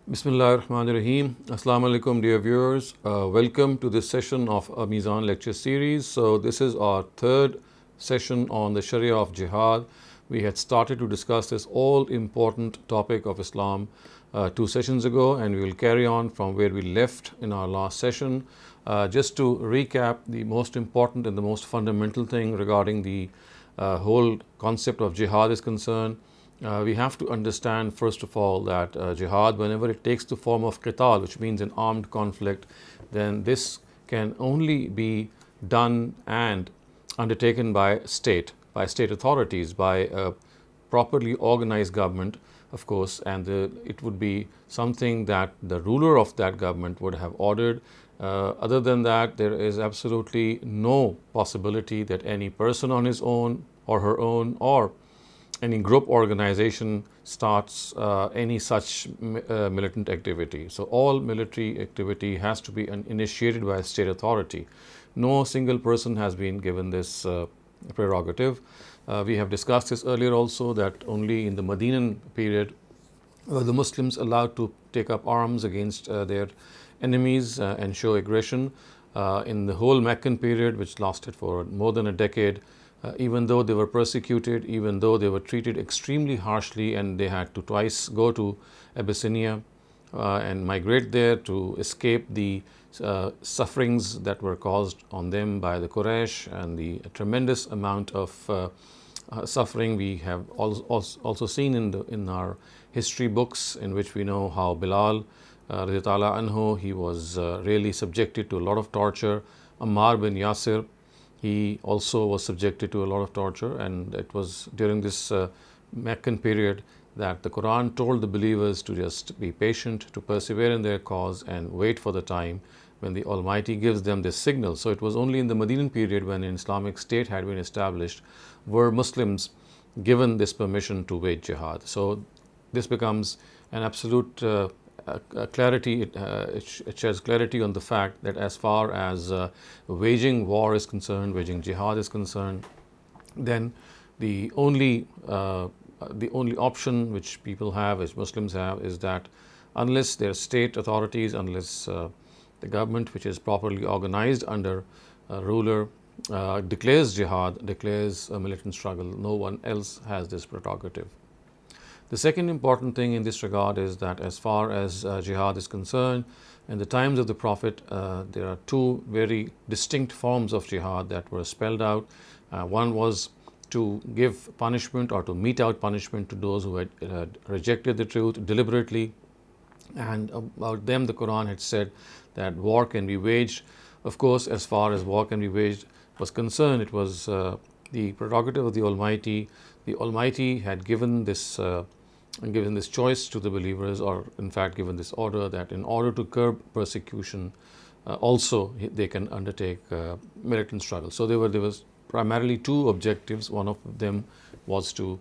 Bismillahir Rahmanir Rahim. Assalamu alaikum, dear viewers. Welcome to this session of a Meezan lecture series. So, this is our third session on the Shariah of Jihad. We had started to discuss this all important topic of Islam 2 sessions ago, and we will carry on from where we left in our last session. Just to recap, the most important and the most fundamental thing regarding the whole concept of jihad is concerned. We have to understand, first of all, that jihad, whenever it takes the form of qital, which means an armed conflict, then this can only be done and undertaken by state authorities, by a properly organized government, of course, and it would be something that the ruler of that government would have ordered. Other than that, there is absolutely no possibility that any person on his own or her own or any group organization starts any such militant activity. So, all military activity has to be initiated by a state authority. No single person has been given this prerogative. We have discussed this earlier also, that only in the Medinan period were the Muslims allowed to take up arms against their enemies and show aggression. In the whole Meccan period, which lasted for more than a decade, even though they were persecuted, even though they were treated extremely harshly, and they had to twice go to Abyssinia and migrate there to escape the sufferings that were caused on them by the Quraysh, and the tremendous amount of suffering we have also seen in our history books, in which we know how Bilal radhiyallahu anhu, he was really subjected to a lot of torture. Ammar bin Yasir, he also was subjected to a lot of torture, and it was during this Meccan period that the Quran told the believers to just be patient, to persevere in their cause and wait for the time when the Almighty gives them this signal. So, it was only in the Medinan period, when an Islamic state had been established, were Muslims given this permission to wage jihad. So, this becomes an absolute clarity. It sheds clarity on the fact that as far as waging war is concerned, waging jihad is concerned, then the only option which people have, which Muslims have, is that unless their state authorities, unless the government, which is properly organized under a ruler, declares jihad, declares a militant struggle, no one else has this prerogative. The second important thing in this regard is that as far as jihad is concerned, in the times of the Prophet, there are two very distinct forms of jihad that were spelled out. One was to give punishment or to mete out punishment to those who had rejected the truth deliberately, and about them the Quran had said that war can be waged. Of course, as far as war can be waged was concerned, it was the prerogative of the Almighty. The Almighty had given this choice to the believers, or in fact given this order, that in order to curb persecution, also they can undertake militant struggle. So, there was primarily two objectives. One of them was to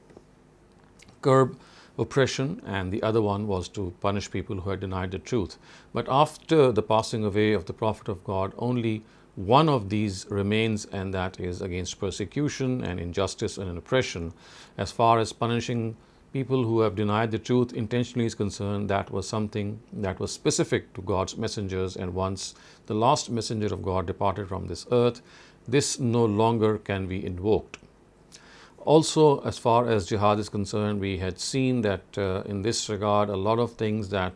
curb oppression, and the other one was to punish people who had denied the truth. But after the passing away of the Prophet of God, only one of these remains, and that is against persecution and injustice and oppression. As far as punishing people who have denied the truth intentionally is concerned, that was something that was specific to God's messengers, and once the last messenger of God departed from this earth, this no longer can be invoked. Also, as far as jihad is concerned, we had seen that in this regard, a lot of things that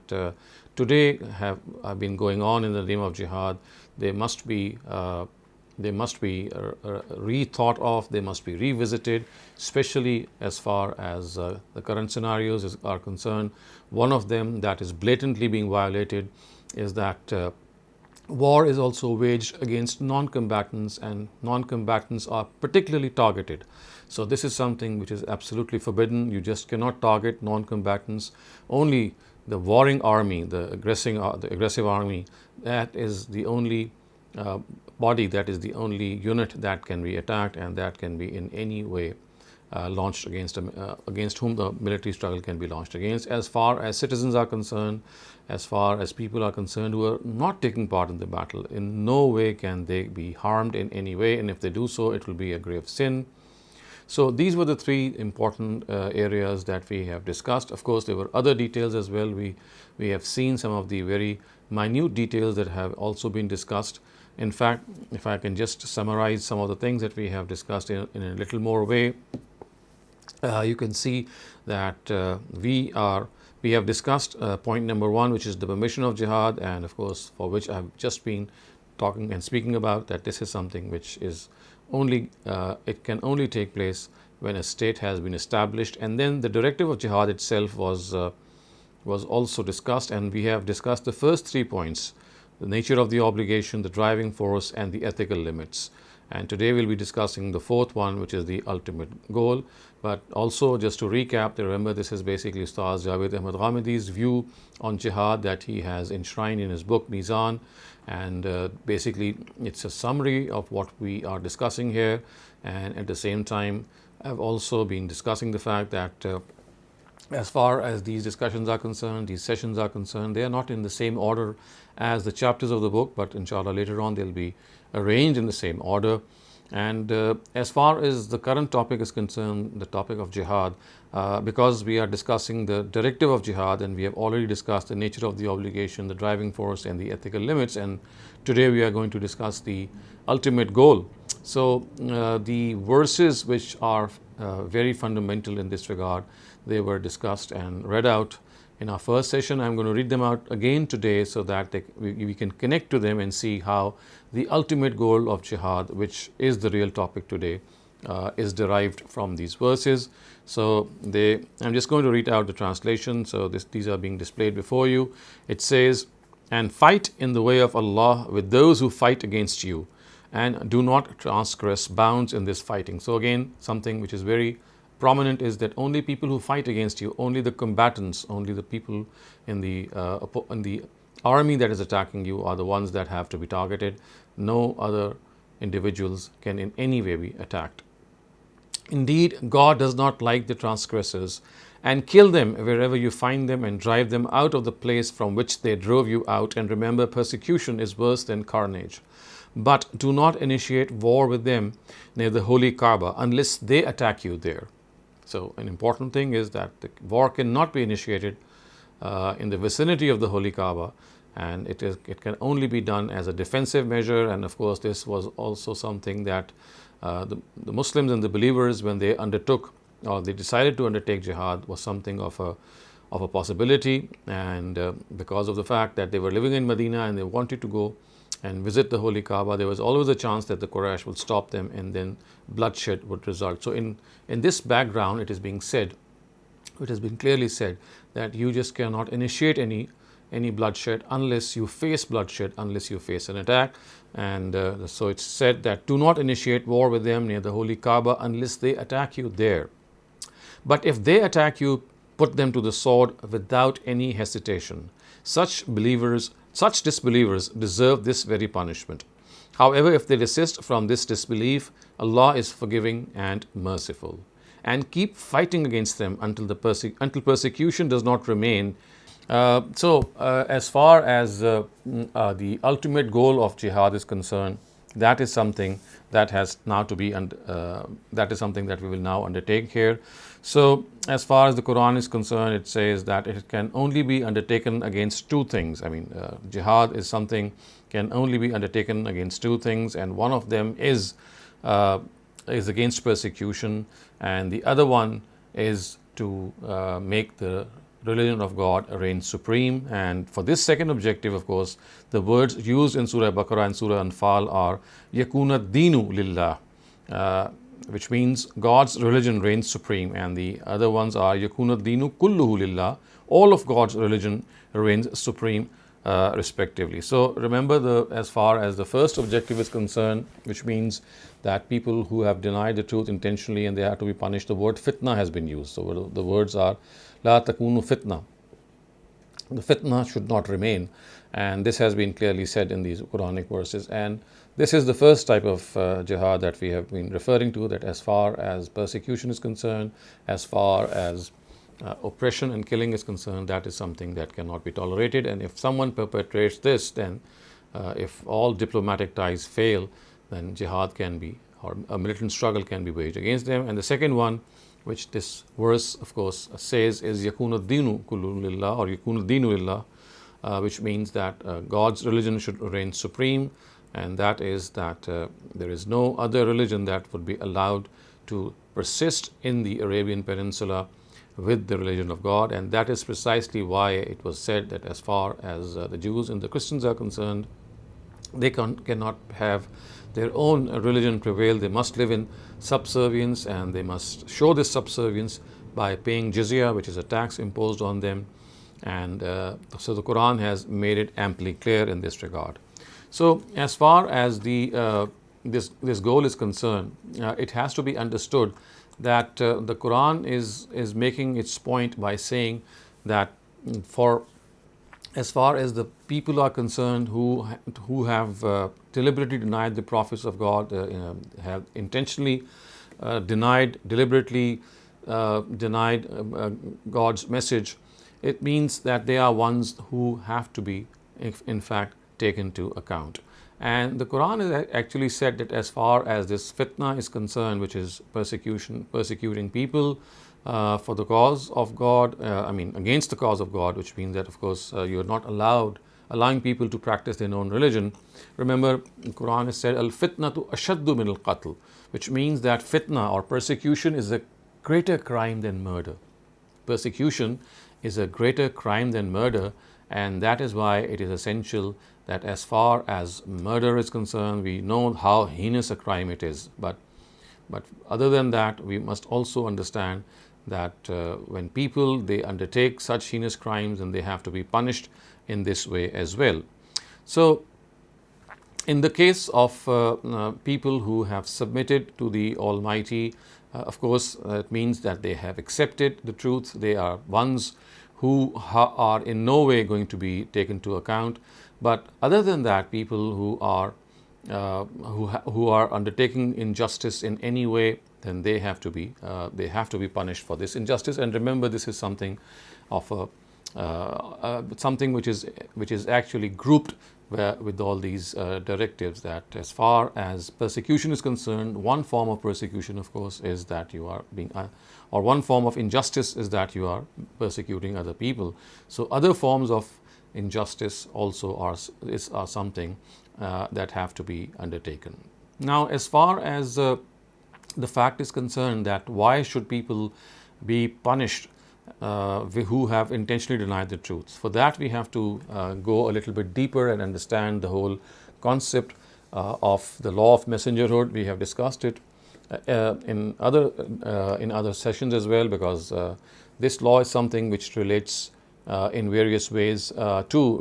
today have been going on in the name of jihad, they must be rethought of, they must be revisited, especially as far as the current scenarios are concerned. One of them that is blatantly being violated is that war is also waged against non-combatants, and non-combatants are particularly targeted. So, this is something which is absolutely forbidden. You just cannot target non-combatants. Only the warring army, the aggressive army, that is the only body, that is the only unit that can be attacked, and that can be in any way launched against whom the military struggle can be launched against. As far as citizens are concerned, as far as people are concerned who are not taking part in the battle, in no way can they be harmed in any way, and if they do so, it will be a grave sin. So these were the three important areas that we have discussed. Of course, there were other details as well. We have seen some of the very minute details that have also been discussed. In fact, if I can just summarize some of the things that we have discussed in a little more way, you can see that we have discussed point number one, which is the permission of jihad, and of course for which I have just been talking and speaking about, that this is something which is only it can only take place when a state has been established. And then the directive of jihad itself was also discussed, and we have discussed the first 3 points: the nature of the obligation, the driving force, and the ethical limits. And today we'll be discussing the fourth one, which is the ultimate goal. But also, just to recap, remember this is basically Ustaz Javed Ahmed Ghamidi's view on jihad that he has enshrined in his book Meezan, and basically it's a summary of what we are discussing here. And at the same time, I've also been discussing the fact that as far as these discussions are concerned, these sessions are concerned, they are not in the same order as the chapters of the book, but inshallah later on they'll be arranged in the same order. And as far as the current topic is concerned, the topic of jihad, because we are discussing the directive of jihad, and we have already discussed the nature of the obligation, the driving force, and the ethical limits, and today we are going to discuss the ultimate goal. So the verses which are very fundamental in this regard, they were discussed and read out in our first session. I'm going to read them out again today so that we can connect to them and see how the ultimate goal of jihad, which is the real topic today, is derived from these verses. So I'm just going to read out the translation. So these are being displayed before you. It says, "And fight in the way of Allah with those who fight against you, and do not transgress bounds in this fighting." So again, something which is very prominent is that only people who fight against you, only the combatants, only the people in the army that is attacking you are the ones that have to be targeted. No other individuals can in any way be attacked. "Indeed, God does not like the transgressors, and kill them wherever you find them, and drive them out of the place from which they drove you out. And remember, persecution is worse than carnage. But do not initiate war with them near the holy Kaaba unless they attack you there." So an important thing is that the war cannot be initiated in the vicinity of the holy Kaaba, and it can only be done as a defensive measure. And of course, this was also something that the Muslims and the believers, when they undertook or they decided to undertake jihad, was something of a possibility. And because of the fact that they were living in Medina and they wanted to go and visit the holy Kaaba, there was always a chance that the Quraysh would stop them, and then bloodshed would result. So in this background, it is being said, it has been clearly said, that you just cannot initiate any bloodshed unless you face bloodshed, unless you face an attack. And so it's said that do not initiate war with them near the holy Kaaba unless they attack you there. But if they attack you, put them to the sword without any hesitation. Such disbelievers deserve this very punishment. However, if they desist from this disbelief, Allah is forgiving and merciful. And keep fighting against them until persecution does not remain. As far as the ultimate goal of jihad is concerned, that is something that has now to be, that is something that we will now undertake here. So as far as the Quran is concerned, it says that it can only be undertaken against two things. I mean, jihad is something can only be undertaken against two things, and one of them is against persecution, and the other one is to make the religion of God reign supreme. And for this second objective, of course, the words used in Surah Baqarah and Surah Anfal are yakuna dinu lillah, which means God's religion reigns supreme, and the other ones are yakuna dinu kulluhu lillah, all of God's religion reigns supreme, respectively. So remember, as far as the first objective is concerned, which means that people who have denied the truth intentionally and they have to be punished, the word fitna has been used. So the words are la takunu fitna. The fitna should not remain, and this has been clearly said in these Quranic verses. And this is the first type of jihad that we have been referring to, that as far as persecution is concerned, as far as oppression and killing is concerned, that is something that cannot be tolerated. And if someone perpetrates this, then if all diplomatic ties fail, then jihad can be or a militant struggle can be waged against them. And the second one, which this verse of course says, is yakunu dinu kullu lillah, or yakunu dinu lillah, which means that God's religion should reign supreme, and that is that there is no other religion that would be allowed to persist in the Arabian Peninsula with the religion of God. And that is precisely why it was said that as far as the Jews and the Christians are concerned, they cannot have their own religion prevail. They must live in subservience, and they must show this subservience by paying jizya, which is a tax imposed on them. And so the Quran has made it amply clear in this regard. So as far as this goal is concerned, it has to be understood that the Quran is making its point by saying that for as far as the people are concerned who have deliberately denied the prophets of God, have intentionally deliberately denied God's message, it means that they are ones who have to be, in fact, taken to account. And the Quran has actually said that as far as this fitna is concerned, which is persecuting people for the cause of God, against the cause of God, which means that, of course, you are not allowing people to practice their own religion. Remember, the Quran has said, al-fitnatu ashaddu min al-qatl, which means that fitna or persecution is a greater crime than murder. Persecution is a greater crime than murder, and that is why it is essential that as far as murder is concerned, we know how heinous a crime it is. But other than that, we must also understand that when people, they undertake such heinous crimes, and they have to be punished in this way as well. So in the case of people who have submitted to the Almighty, of course, it means that they have accepted the truth. They are ones who are in no way going to be taken to account. But other than that, people who are undertaking injustice in any way, then they have to be punished for this injustice. And remember, this is something of something which is actually grouped with all these directives, that as far as persecution is concerned, one form of persecution, of course, is that you are being or one form of injustice is that you are persecuting other people. So other forms of injustice also are something that have to be undertaken. Now, as far as the fact is concerned that why should people be punished who have intentionally denied the truth, for that we have to go a little bit deeper and understand the whole concept of the law of messengerhood. We have discussed it in other sessions as well, because this law is something which relates in various ways to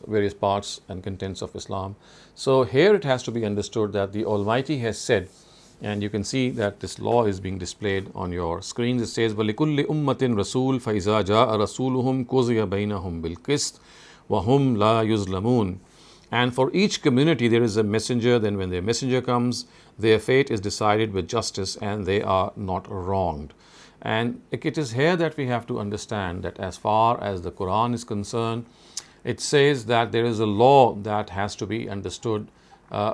various parts and contents of Islam. So here it has to be understood that the Almighty has said, and you can see that this law is being displayed on your screens. It says, وَلِكُلِّ أُمَّةٍ رَسُولٌ فَإِذَا جَاءَ رَسُولُهُمْ قُضِيَ بَيْنَهُمْ بِالْقِسْطِ وَهُمْ لَا يُظْلَمُونَ. And for each community there is a messenger, then when their messenger comes, their fate is decided with justice, and they are not wronged. And it is here that we have to understand that as far as the Quran is concerned, it says that there is a law that has to be understood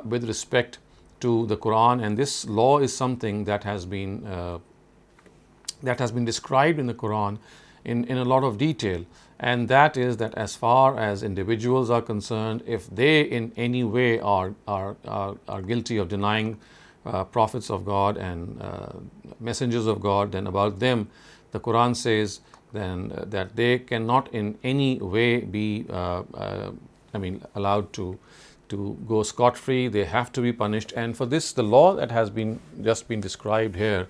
with respect to the Quran, and this law is something that has been described in the Quran in a lot of detail. And that is that as far as individuals are concerned, if they in any way are guilty of denying prophets of God and messengers of God, then about them the Quran says then that they cannot in any way be allowed to go scot-free. They have to be punished. And for this, the law that has just been described here,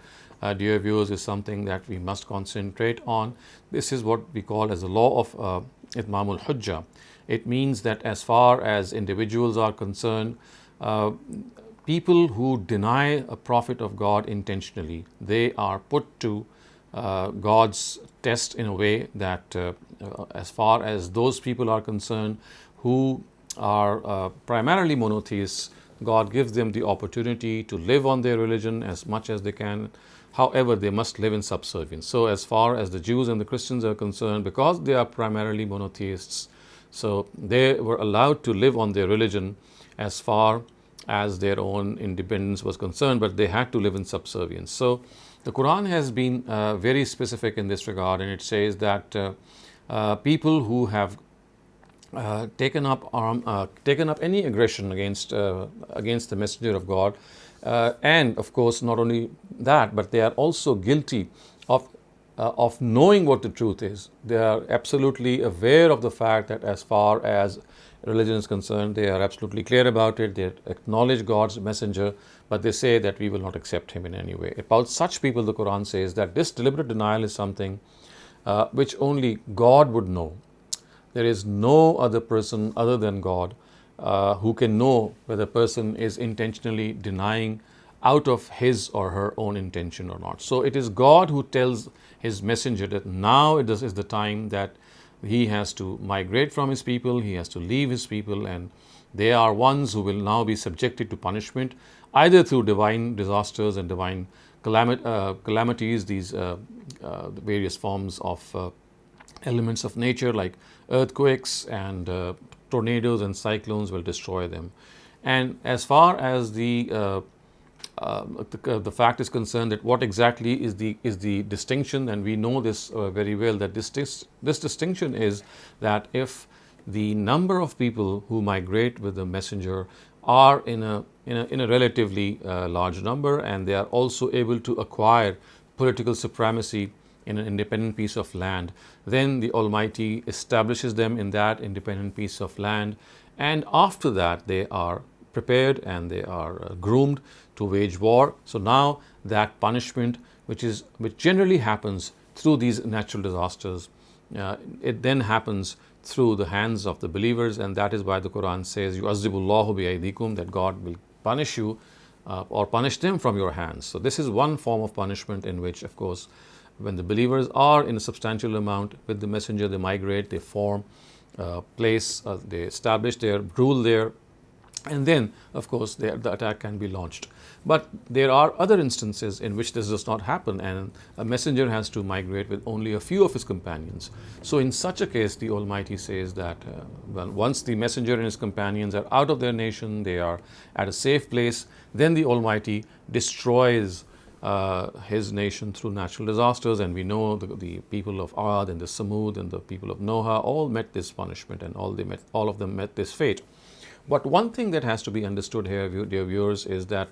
dear viewers, is something that we must concentrate on. This is what we call as the law of Itmamul Hujjah. It means that as far as individuals are concerned, people who deny a prophet of God intentionally, they are put to God's test in a way that as far as those people are concerned who are primarily monotheists, God gives them the opportunity to live on their religion as much as they can. However, they must live in subservience. So as far as the Jews and the Christians are concerned, because they are primarily monotheists, so they were allowed to live on their religion as far as their own independence was concerned, but they had to live in subservience. So the Quran has been very specific in this regard, and it says that people who have taken up any aggression against the messenger of God, and of course not only that, but they are also guilty of knowing what the truth is. They are absolutely aware of the fact that as far as religion is concerned, they are absolutely clear about it. They acknowledge God's messenger, but they say that we will not accept him in any way. About such people, the Quran says that this deliberate denial is something which only God would know. There is no other person other than God who can know whether a person is intentionally denying out of his or her own intention or not. So it is God who tells his messenger that now it is the time that he has to migrate from his people, he has to leave his people, and they are ones who will now be subjected to punishment, either through divine disasters and divine calamities, these various forms of elements of nature like earthquakes and tornadoes and cyclones will destroy them. And as far as the fact is concerned, that what exactly is the distinction, and we know this very well, that this distinction is that if the number of people who migrate with the messenger are in a relatively large number, and they are also able to acquire political supremacy in an independent piece of land, then the Almighty establishes them in that independent piece of land, and after that they are prepared and they are groomed to wage war. So now that punishment, which generally happens through these natural disasters, it then happens through the hands of the believers, and that is why the Quran says, "Yu'azzibullahu bi'aydikum," that God will punish you or punish them from your hands. So this is one form of punishment in which, of course, when the believers are in a substantial amount with the messenger, they migrate, they form place, they establish their rule there, and then of course the attack can be launched. But there are other instances in which this does not happen, and a messenger has to migrate with only a few of his companions. So in such a case, the Almighty says that once the messenger and his companions are out of their nation, they are at a safe place, then the Almighty destroys his nation through natural disasters. And we know the people of Ad and the Samud and the people of Noah all met this punishment, and all of them met this fate. But one thing that has to be understood here, dear viewers, is that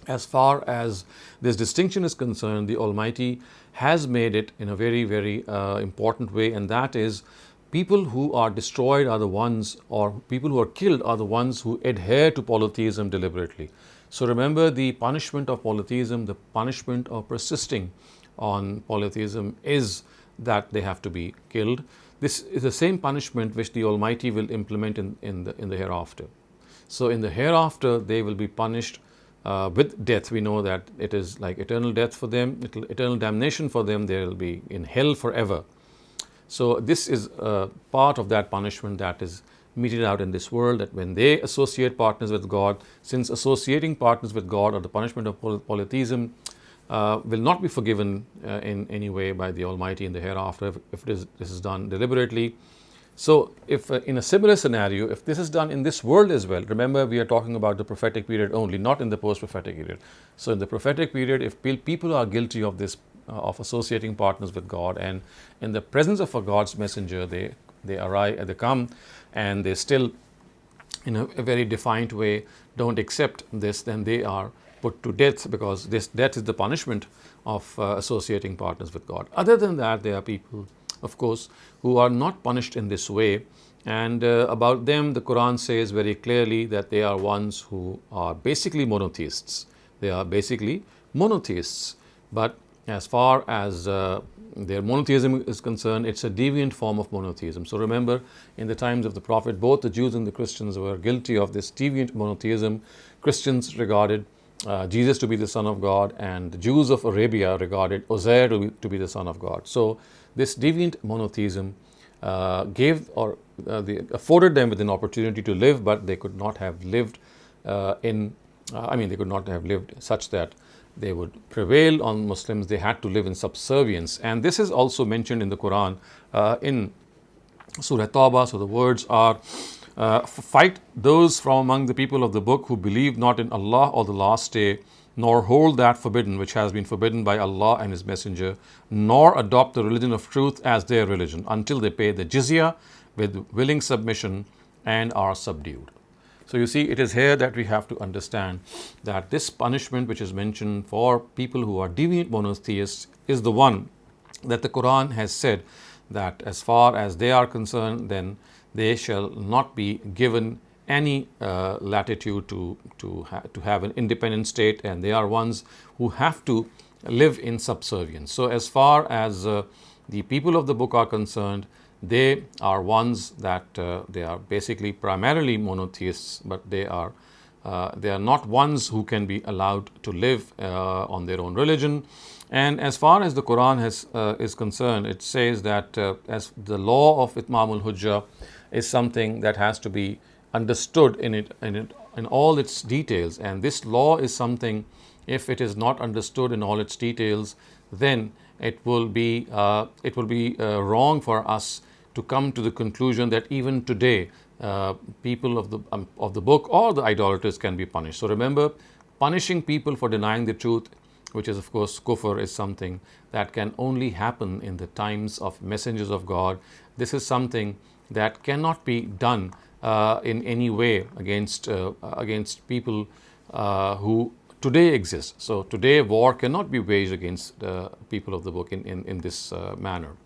as far as this distinction is concerned, the Almighty has made it in a very, very important way, and that is, people who are destroyed are the ones, or people who are killed are the ones who adhere to polytheism deliberately. So remember, the punishment of polytheism, the punishment of persisting on polytheism, is that they have to be killed. This is the same punishment which the Almighty will implement in the hereafter. So in the hereafter, they will be punished with death. We know that it is like eternal death for them, eternal damnation for them. They will be in hell forever. So this is part of that punishment that is meted out in this world, that when they associate partners with God, since associating partners with God or the punishment of polytheism will not be forgiven in any way by the Almighty in the hereafter if this is done deliberately. So if in a similar scenario, if this is done in this world as well, remember we are talking about the prophetic period only, not in the post-prophetic period. So in the prophetic period, if people are guilty of this, of associating partners with God, and in the presence of a God's messenger, they arrive, they come, and they still, in a very defiant way, don't accept this, then they are put to death, because this death is the punishment of associating partners with God. Other than that, there are people, of course, who are not punished in this way, and about them the Quran says very clearly that they are ones who are basically monotheists. They are basically monotheists, but as far as their monotheism is concerned, it's a deviant form of monotheism. So remember, in the times of the Prophet, both the Jews and the Christians were guilty of this deviant monotheism. Christians regarded Jesus to be the Son of God, and the Jews of Arabia regarded Uzair to be the Son of God. So this deviant monotheism afforded them with an opportunity to live, but they could not have lived they could not have lived such that they would prevail on Muslims. They had to live in subservience, and this is also mentioned in the Quran in Surah Tawbah. So the words are, Fight those from among the people of the book who believe not in Allah or the last day, nor hold that forbidden which has been forbidden by Allah and His Messenger, nor adopt the religion of truth as their religion, until they pay the jizya with willing submission and are subdued. So you see, it is here that we have to understand that this punishment which is mentioned for people who are deviant monotheists is the one that the Quran has said that as far as they are concerned, then they shall not be given any latitude to have an independent state, and they are ones who have to live in subservience. So as far as the people of the book are concerned, they are ones that they are basically primarily monotheists, but they are not ones who can be allowed to live on their own religion. And as far as the Quran is concerned, it says that as the law of Itmam al-Hujjah is something that has to be understood in all its details, and this law is something, if it is not understood in all its details, then it will be wrong for us to come to the conclusion that even today people of the book or the idolaters can be punished. So remember, punishing people for denying the truth, which is of course kufr, is something that can only happen in the times of messengers of God. This is something that cannot be done in any way against people who today exist. So today war cannot be waged against people of the book in this manner.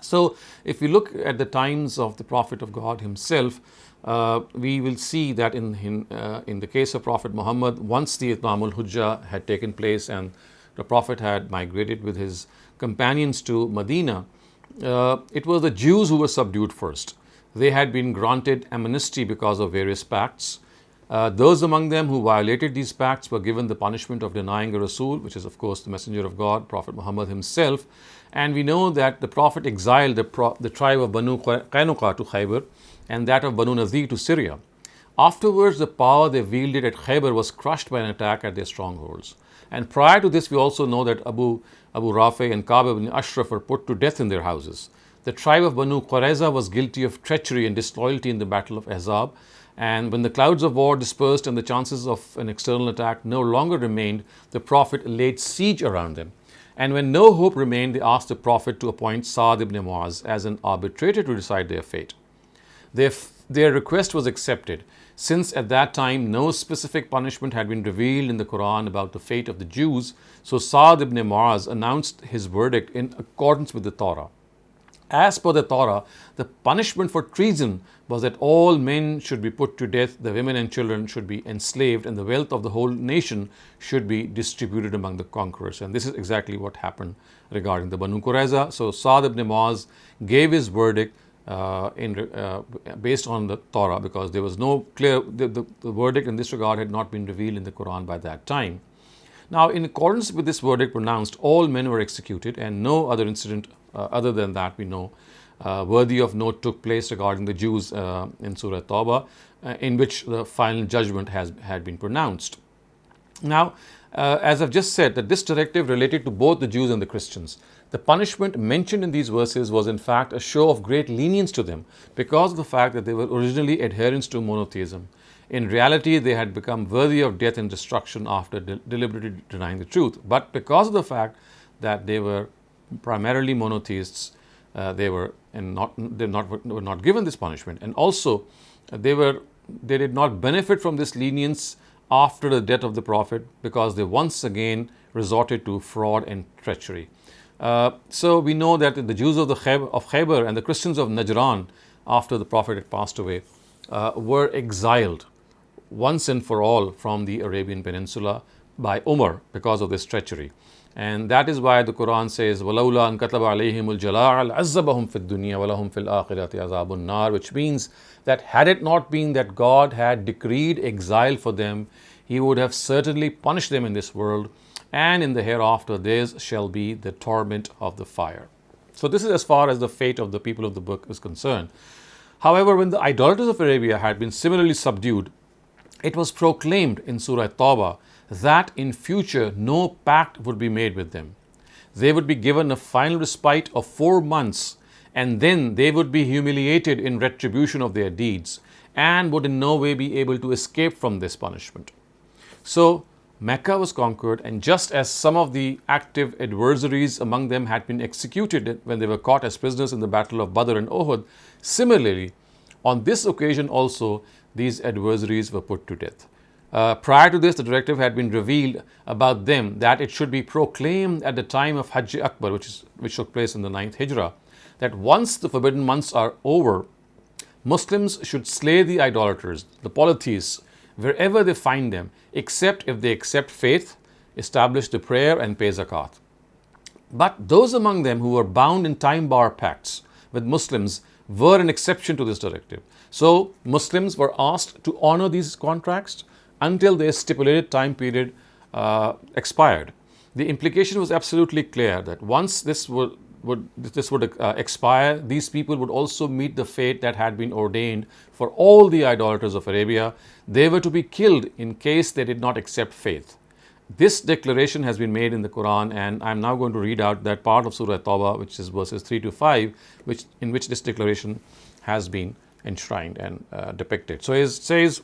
So if we look at the times of the Prophet of God himself, we will see that in the case of Prophet Muhammad, once the Itmam al-Hujjah had taken place and the Prophet had migrated with his companions to Medina, it was the Jews who were subdued first. They had been granted amnesty because of various pacts. Those among them who violated these pacts were given the punishment of denying a Rasul, which is of course the Messenger of God, Prophet Muhammad himself. And we know that the Prophet exiled the tribe of Banu Qaynuqa to Khaybar and that of Banu Nazir to Syria. Afterwards, the power they wielded at Khaybar was crushed by an attack at their strongholds. And prior to this, we also know that Abu Rafi and Ka'b ibn Ashraf were put to death in their houses. The tribe of Banu Qurayza was guilty of treachery and disloyalty in the Battle of Ahzab. And when the clouds of war dispersed and the chances of an external attack no longer remained, the Prophet laid siege around them. And when no hope remained, they asked the Prophet to appoint Sa'd ibn Mu'az as an arbitrator to decide their fate. Their request was accepted, since at that time no specific punishment had been revealed in the Quran about the fate of the Jews. So Sa'd ibn Mu'az announced his verdict in accordance with the Torah. As per the Torah, the punishment for treason was that all men should be put to death, the women and children should be enslaved, and the wealth of the whole nation should be distributed among the conquerors. And this is exactly what happened regarding the Banu Qurayza. So Sa'd ibn Mu'az gave his verdict based on the Torah, because there was no clear, the verdict in this regard had not been revealed in the Quran by that time. Now, in accordance with this verdict pronounced, all men were executed, and no other incident other than that we know worthy of note took place regarding the Jews in Surah Tawbah, in which the final judgment had been pronounced. Now, as I've just said, that this directive related to both the Jews and the Christians. The punishment mentioned in these verses was in fact a show of great lenience to them because of the fact that they were originally adherents to monotheism. In reality, they had become worthy of death and destruction after deliberately denying the truth. But because of the fact that they were primarily monotheists, they were not given this punishment, and also they did not benefit from this lenience after the death of the Prophet, because they once again resorted to fraud and treachery. So we know that the Jews of Khaybar and the Christians of Najran, after the Prophet had passed away, were exiled once and for all from the Arabian Peninsula by Umar because of this treachery. And that is why the Quran says, وَلَوْلَا أَن كَتَبَ عَلَيْهِمُ الْجَلَاعَ لَعَذَّبَهُمْ فِي الدُّنْيَا وَلَهُمْ فِي الْآخِرَةِ عَذَابُ النَّارِ, which means that had it not been that God had decreed exile for them, He would have certainly punished them in this world, and in the hereafter theirs shall be the torment of the fire. So this is as far as the fate of the people of the book is concerned. However, when the idolaters of Arabia had been similarly subdued, it was proclaimed in Surah Tawbah that in future no pact would be made with them. They would be given a final respite of 4 months, and then they would be humiliated in retribution of their deeds. and would in no way be able to escape from this punishment. So Mecca was conquered, and just as some of the active adversaries among them had been executed when they were caught as prisoners in the battle of Badr and Uhud, similarly, on this occasion also, these adversaries were put to death. Prior to this, the directive had been revealed about them that it should be proclaimed at the time of Hajj Akbar, which took place in the 9th Hijrah, that once the forbidden months are over, Muslims should slay the idolaters, the polytheists, wherever they find them, except if they accept faith, establish the prayer, and pay zakat. But those among them who were bound in time-bar pacts with Muslims were an exception to this directive. So Muslims were asked to honor these contracts until their stipulated time period expired. The implication was absolutely clear that once this would expire, these people would also meet the fate that had been ordained for all the idolaters of Arabia. They were to be killed in case they did not accept faith. This declaration has been made in the Quran, and I'm now going to read out that part of Surah Tawbah, which is verses 3 to 5, in which this declaration has been enshrined and depicted. So it says,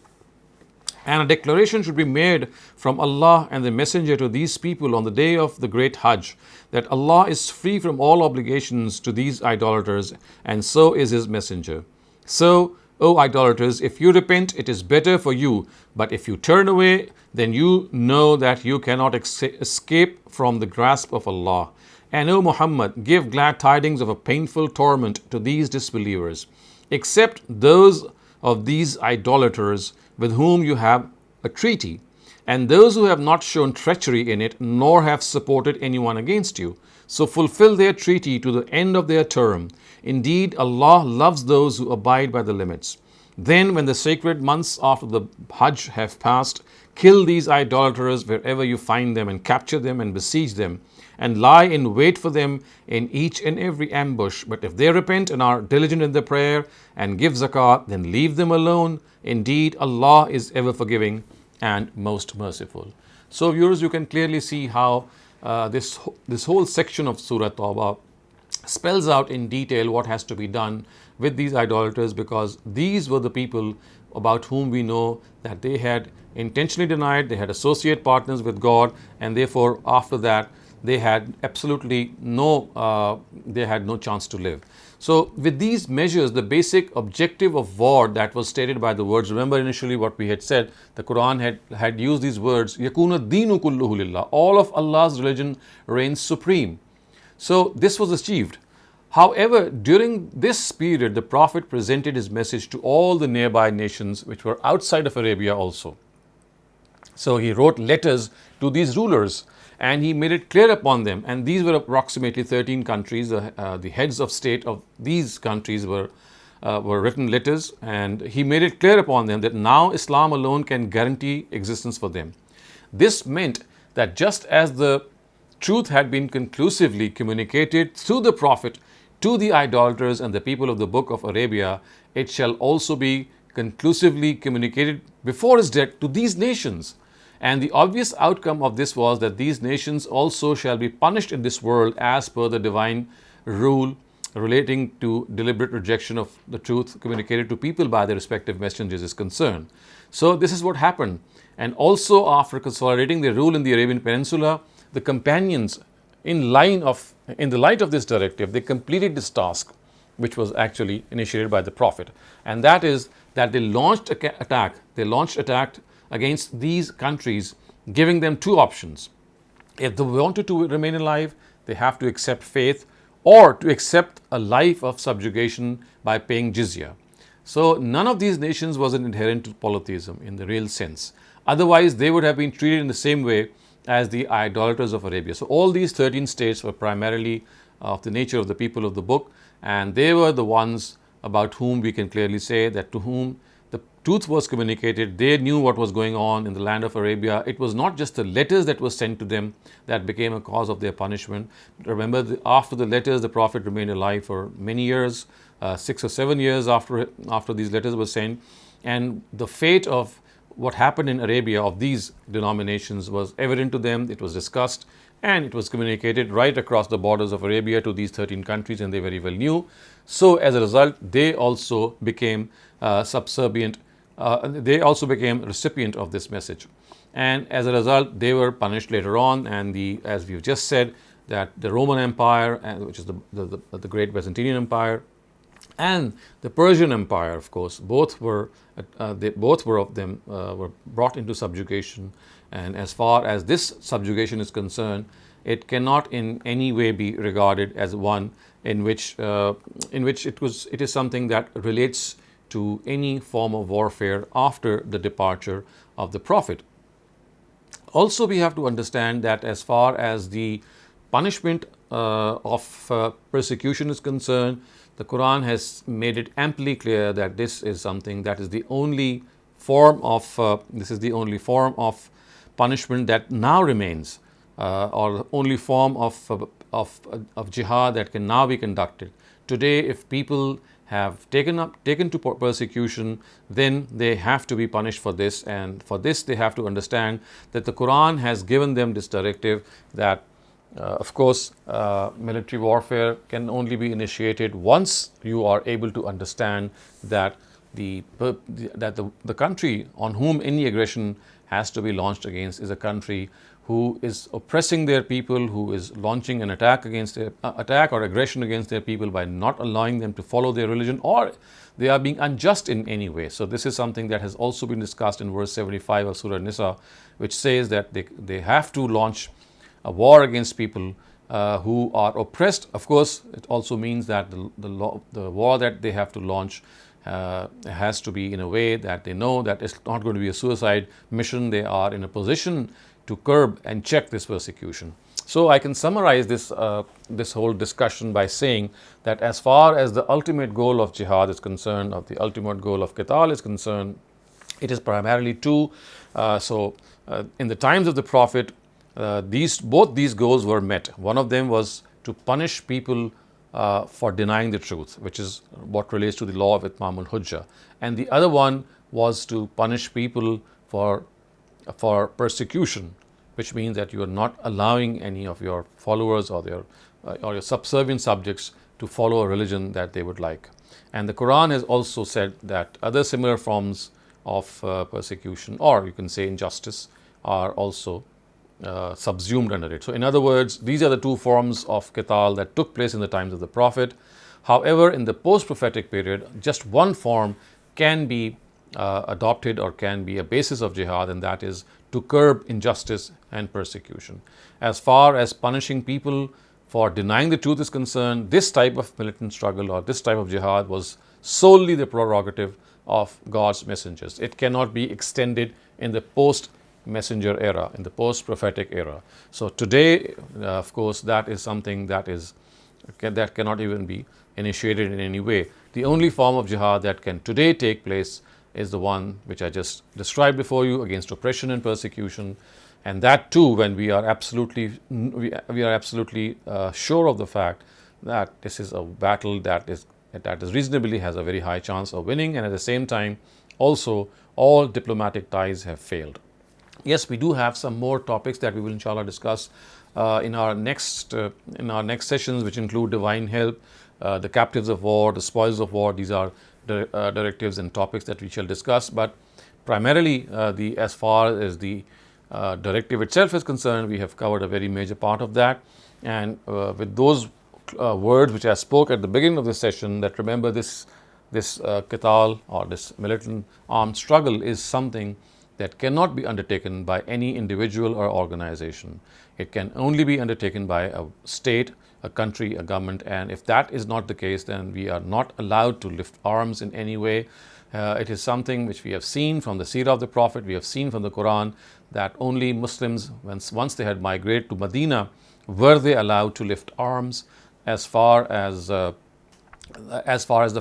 "And a declaration should be made from Allah and the Messenger to these people on the day of the great Hajj, that Allah is free from all obligations to these idolaters, and so is His Messenger. So, O idolaters, if you repent, it is better for you, but if you turn away, then you know that you cannot escape from the grasp of Allah. And O Muhammad, give glad tidings of a painful torment to these disbelievers, except those of these idolaters with whom you have a treaty, and those who have not shown treachery in it, nor have supported anyone against you. So fulfill their treaty to the end of their term. Indeed, Allah loves those who abide by the limits. Then, when the sacred months after the Hajj have passed, kill these idolaters wherever you find them, and capture them and besiege them, and lie in wait for them in each and every ambush. But if they repent and are diligent in their prayer and give zakat, then leave them alone. Indeed, Allah is ever forgiving and most merciful." So viewers, you can clearly see how this whole section of Surah Tawbah spells out in detail what has to be done with these idolaters, because these were the people about whom we know that they had intentionally denied, they had associate partners with God, and therefore after that they had absolutely no chance to live. So with these measures, the basic objective of war that was stated by the words, remember initially what we had said, the Quran had used these words, "Yakuna deenu kulluhu lillah," all of Allah's religion reigns supreme. So this was achieved. However, during this period, the Prophet presented his message to all the nearby nations which were outside of Arabia also. So he wrote letters to these rulers, and he made it clear upon them, and these were approximately 13 countries. The heads of state of these countries were written letters, and he made it clear upon them that now Islam alone can guarantee existence for them. This meant that just as the truth had been conclusively communicated through the Prophet to the idolaters and the people of the Book of Arabia, it shall also be conclusively communicated before his death to these nations. And the obvious outcome of this was that these nations also shall be punished in this world as per the divine rule relating to deliberate rejection of the truth communicated to people by their respective messengers is concerned. So this is what happened. And also, after consolidating their rule in the Arabian Peninsula, the companions, in the light of this directive, they completed this task, which was actually initiated by the Prophet. And that is that they launched attack. They launched attack against these countries, giving them two options. If they wanted to remain alive, they have to accept faith, or to accept a life of subjugation by paying jizya. So none of these nations was an adherent to polytheism in the real sense. Otherwise, they would have been treated in the same way as the idolaters of Arabia. So all these 13 states were primarily of the nature of the people of the book, and they were the ones about whom we can clearly say that to whom the truth was communicated. They knew what was going on in the land of Arabia. It was not just the letters that were sent to them that became a cause of their punishment. Remember, after the letters, the Prophet remained alive for many years, 6 or 7 years after these letters were sent, and the fate of what happened in Arabia of these denominations was evident to them. It was discussed. and it was communicated right across the borders of Arabia to these 13 countries, and they very well knew. So as a result, they also became subservient, they also became recipient of this message. And as a result, they were punished later on, and as we've just said, that the Roman Empire, which is the Great Byzantine Empire, and the Persian Empire, of course, both were brought into subjugation. And as far as this subjugation is concerned, it cannot in any way be regarded as one in which it is something that relates to any form of warfare after the departure of the Prophet. Also, we have to understand that as far as the punishment of persecution is concerned, the Quran has made it amply clear that this is something that is the only form of punishment that now remains, or the only form of jihad that can now be conducted. Today, if people have taken to persecution, then they have to be punished for this, and for this they have to understand that the Quran has given them this directive that of course, military warfare can only be initiated once you are able to understand that the country on whom any aggression has to be launched against is a country who is oppressing their people, who is launching an attack or aggression against their people by not allowing them to follow their religion, or they are being unjust in any way. So this is something that has also been discussed in verse 75 of Surah Nisa, which says that they have to launch a war against people who are oppressed. Of course, it also means that the war that they have to launch has to be in a way that they know that it's not going to be a suicide mission. They are in a position to curb and check this persecution. So I can summarize this whole discussion by saying that as far as the ultimate goal of jihad is concerned, or the ultimate goal of qital is concerned, it is primarily two. In the times of the Prophet, both these goals were met. One of them was to punish people for denying the truth, which is what relates to the law of Itmam al-Hujjah, and the other one was to punish people for persecution, which means that you are not allowing any of your followers or your subservient subjects to follow a religion that they would like. And the Quran has also said that other similar forms of persecution, or you can say injustice, are also subsumed under it. So in other words, these are the two forms of qital that took place in the times of the Prophet. However, in the post-prophetic period, just one form can be adopted or can be a basis of jihad, and that is to curb injustice and persecution. As far as punishing people for denying the truth is concerned, this type of militant struggle or this type of jihad was solely the prerogative of God's messengers. It cannot be extended in the post-messenger era, in the post-prophetic era. So today, of course, that is something that cannot even be initiated in any way. The only form of jihad that can today take place is the one which I just described before you, against oppression and persecution, and that too when we are absolutely sure of the fact that this is a battle that is reasonably has a very high chance of winning, and at the same time also all diplomatic ties have failed. Yes, we do have some more topics that we will inshallah discuss in our next sessions, which include divine help, the captives of war, the spoils of war. These are directives and topics that we shall discuss, but primarily as far as the directive itself is concerned, we have covered a very major part of that. And with those words which I spoke at the beginning of this session, that remember this qital or this militant armed struggle is something that cannot be undertaken by any individual or organization. It can only be undertaken by a state, a country, a government, and if that is not the case, then we are not allowed to lift arms in any way. It is something which we have seen from the Seerah of the Prophet, we have seen from the Quran, that only Muslims, once they had migrated to Medina, were they allowed to lift arms. As far as the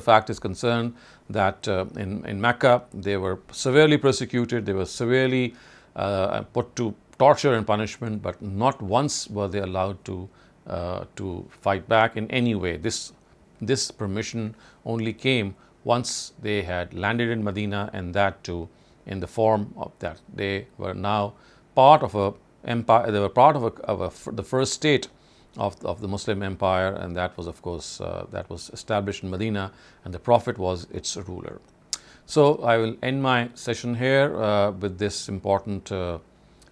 fact is concerned, that in Mecca they were severely persecuted, they were severely put to torture and punishment, but not once were they allowed to fight back in any way. This permission only came once they had landed in Medina, and that too in the form of that they were now part of empire. They were part of the first state of the Muslim empire, and that was, of course, that was established in Medina, and the Prophet was its ruler. So I will end my session here with this important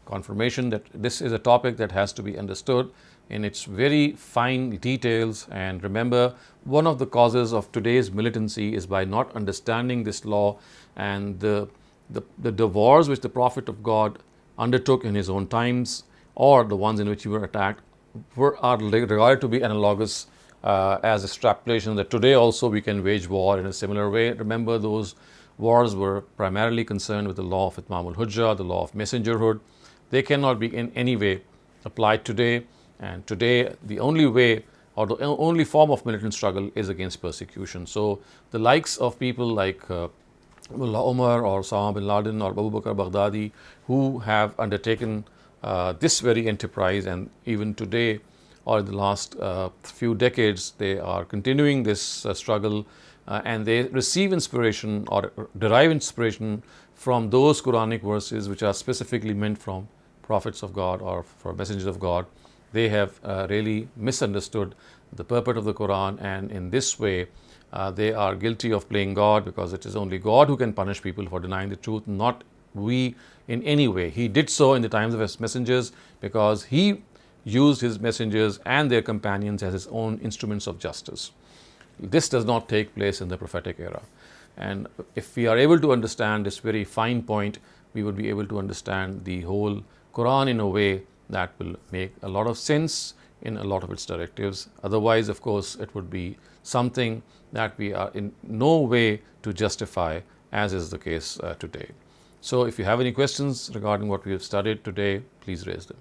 confirmation that this is a topic that has to be understood in its very fine details. And remember, one of the causes of today's militancy is by not understanding this law, and the wars which the Prophet of God undertook in his own times, or the ones in which he were attacked, are regarded to be analogous as extrapolation that today also we can wage war in a similar way. Remember, those wars were primarily concerned with the law of Itmam al-Hujjah, the law of messengerhood. They cannot be in any way applied today, and today the only way or the only form of militant struggle is against persecution. So the likes of people like Mullah Umar or Osama bin Laden or Abu Bakr Baghdadi, who have undertaken this very enterprise, and even today or in the last few decades they are continuing this struggle, and they receive inspiration or derive inspiration from those Quranic verses which are specifically meant from prophets of God or for messengers of God. They have really misunderstood the purport of the Quran, and in this way they are guilty of playing God, because it is only God who can punish people for denying the truth, not we in any way. He did so in the times of his messengers because he used his messengers and their companions as his own instruments of justice. This does not take place in the prophetic era. And if we are able to understand this very fine point, we would be able to understand the whole Quran in a way that will make a lot of sense in a lot of its directives. Otherwise, of course, it would be something that we are in no way to justify, as is the case today. So if you have any questions regarding what we have studied today, please raise them.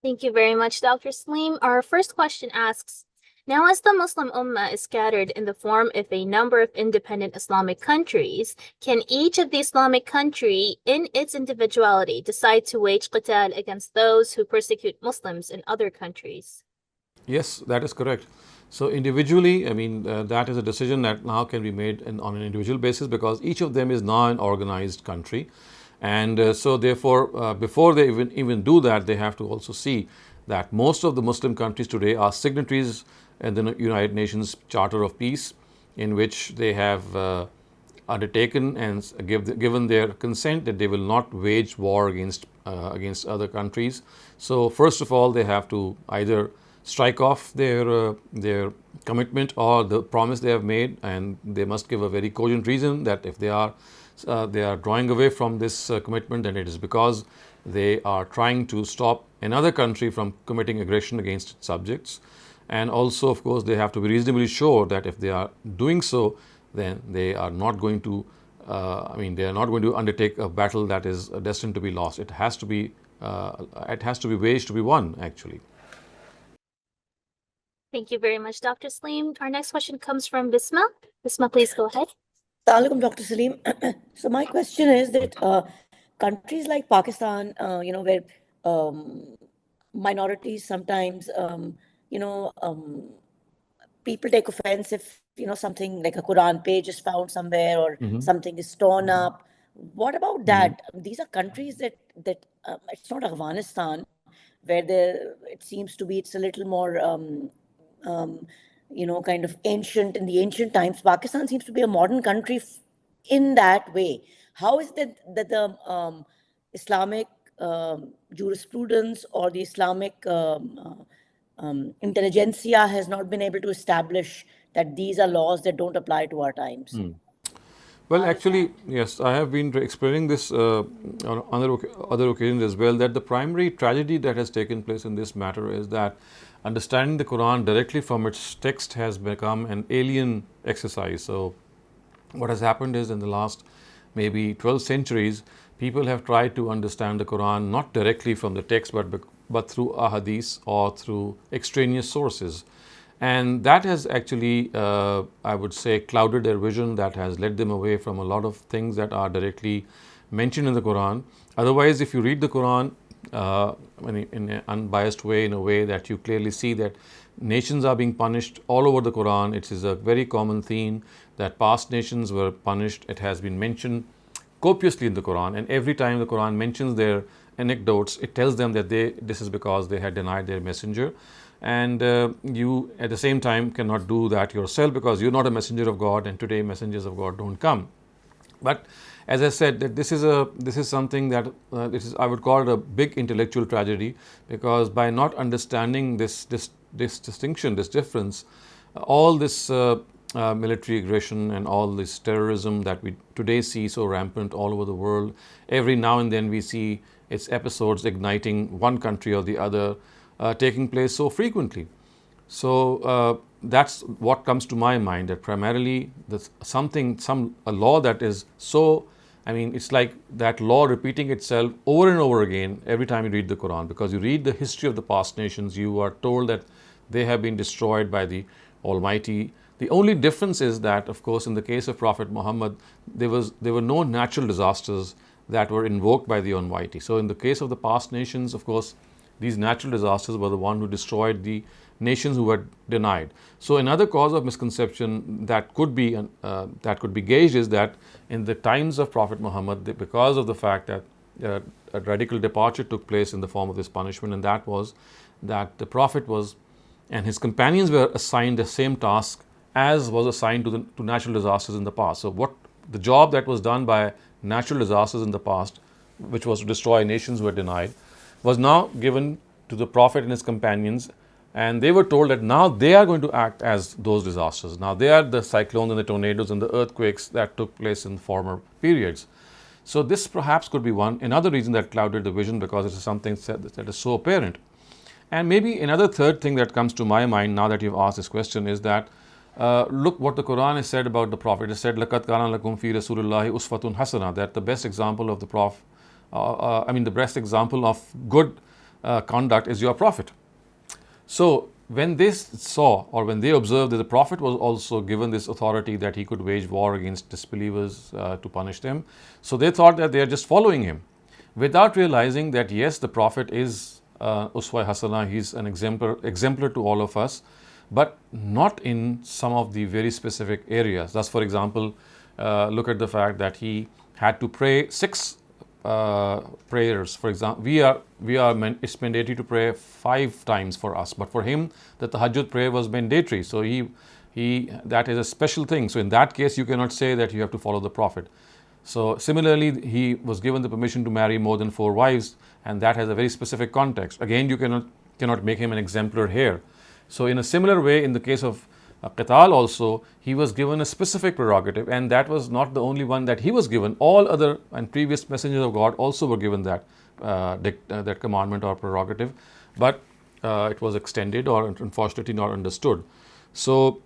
Thank you very much, Dr. Saleem. Our first question asks, now as the Muslim Ummah is scattered in the form of a number of independent Islamic countries, can each of the Islamic country in its individuality decide to wage qital against those who persecute Muslims in other countries? Yes, that is correct. So individually, that is a decision that now can be made on an individual basis, because each of them is now an organized country. And so therefore, before they even do that, they have to also see that most of the Muslim countries today are signatories in the United Nations Charter of Peace, in which they have undertaken and given their consent that they will not wage war against other countries. So first of all, they have to either strike off their commitment or the promise they have made, and they must give a very cogent reason that if they are drawing away from this commitment, then it is because they are trying to stop another country from committing aggression against its subjects. And also, of course, they have to be reasonably sure that if they are doing so, then they are not going to undertake a battle that is destined to be lost. It has to be waged to be won, actually. Thank you very much, Dr. Saleem. Our next question comes from Bisma. Bisma, please go ahead. Assalamu alaikum, Dr. Saleem. So my question is that countries like Pakistan, where minorities sometimes, people take offense if, something like a Quran page is found somewhere or something is torn up. What about that? These are countries that it's not Afghanistan, where it seems to be, it's a little more, kind of ancient. In the ancient times, Pakistan seems to be a modern country in that way. How is that the Islamic jurisprudence or the Islamic intelligentsia has not been able to establish that these are laws that don't apply to our times? Well, actually, yes, I have been explaining this on other occasions as well, that the primary tragedy that has taken place in this matter is that understanding the Quran directly from its text has become an alien exercise. So what has happened is, in the last maybe 12 centuries, people have tried to understand the Quran not directly from the text, but through ahadith or through extraneous sources. And that has actually, I would say, clouded their vision. That has led them away from a lot of things that are directly mentioned in the Quran. Otherwise, if you read the Quran in an unbiased way, in a way that you clearly see that nations are being punished all over the Quran, it is a very common theme that past nations were punished. It has been mentioned copiously in the Quran, and every time the Quran mentions their anecdotes, it tells them that this is because they had denied their messenger. And you at the same time cannot do that yourself, because you're not a messenger of God, and today messengers of God don't come. But as I said, that this is something that I would call it a big intellectual tragedy, because by not understanding this distinction, this difference, all this military aggression and all this terrorism that we today see so rampant all over the world, every now and then we see its episodes igniting one country or the other, taking place so frequently. So that's what comes to my mind, that primarily a law that is so, I mean, it's like that law repeating itself over and over again every time you read the Quran, because you read the history of the past nations, you are told that they have been destroyed by the Almighty. The only difference is that, of course, in the case of Prophet Muhammad, there were no natural disasters that were invoked by the Almighty. So in the case of the past nations, of course, these natural disasters were the one who destroyed the nations who were denied. So another cause of misconception that could be gauged is that in the times of Prophet Muhammad, because of the fact that a radical departure took place in the form of this punishment, and that was that the Prophet and his companions were assigned the same task as was assigned to natural disasters in the past. So what the job that was done by natural disasters in the past, which was to destroy nations who were denied, was now given to the Prophet and his companions, and they were told that now they are going to act as those disasters. Now they are the cyclones and the tornadoes and the earthquakes that took place in former periods. So this perhaps could be another reason that clouded the vision, because it is something that is so apparent. And maybe another third thing that comes to my mind now that you've asked this question is that look what the Quran has said about the Prophet. It said, "Laqad kana lakum fi Rasulillahi uswatun hasana," that the best example of the best example of good conduct is your Prophet. So when they saw, or when they observed that the Prophet was also given this authority that he could wage war against disbelievers to punish them, so they thought that they are just following him, without realizing that yes, the Prophet is Uswa Hasana, he's an exemplar to all of us, but not in some of the very specific areas. Thus, for example, look at the fact that he had to pray 6 prayers. For example, it's mandatory to pray 5 times for us, but for him the tahajjud prayer was mandatory. So that is a special thing. So in that case, you cannot say that you have to follow the Prophet. So similarly, he was given the permission to marry more than 4 wives, and that has a very specific context. Again, you cannot make him an exemplar here. So in a similar way, in the case of Qital also, he was given a specific prerogative, and that was not the only one that he was given. All other and previous messengers of God also were given that commandment or prerogative, but it was extended or unfortunately not understood. So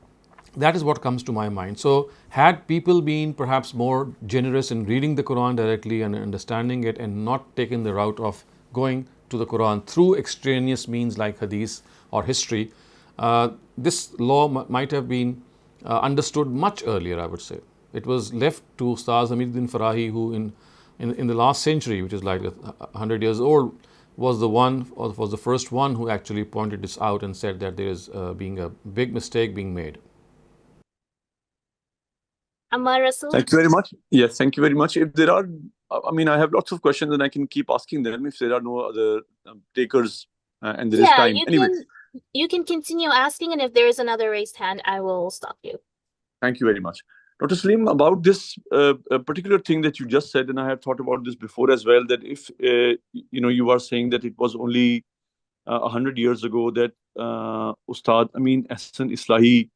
that is what comes to my mind. So had people been perhaps more generous in reading the Quran directly and understanding it, and not taken the route of going to the Quran through extraneous means like hadith or history, this law might have been understood much earlier, I would say. It was left to Ustaz Hamid Farahi, who in the last century, which is like 100 years old, was the first one who actually pointed this out and said that there is being a big mistake being made. Ammar Rasul? Thank you very much. Yes, thank you very much. If there are, I have lots of questions and I can keep asking them if there are no other takers and there is time. You can continue asking, and if there is another raised hand, I will stop you. Thank you very much. Dr. Saleem, about this particular thing that you just said, and I have thought about this before as well, that if, you are saying that it was only 100 years ago that Ustad Amin Ahsan Islahi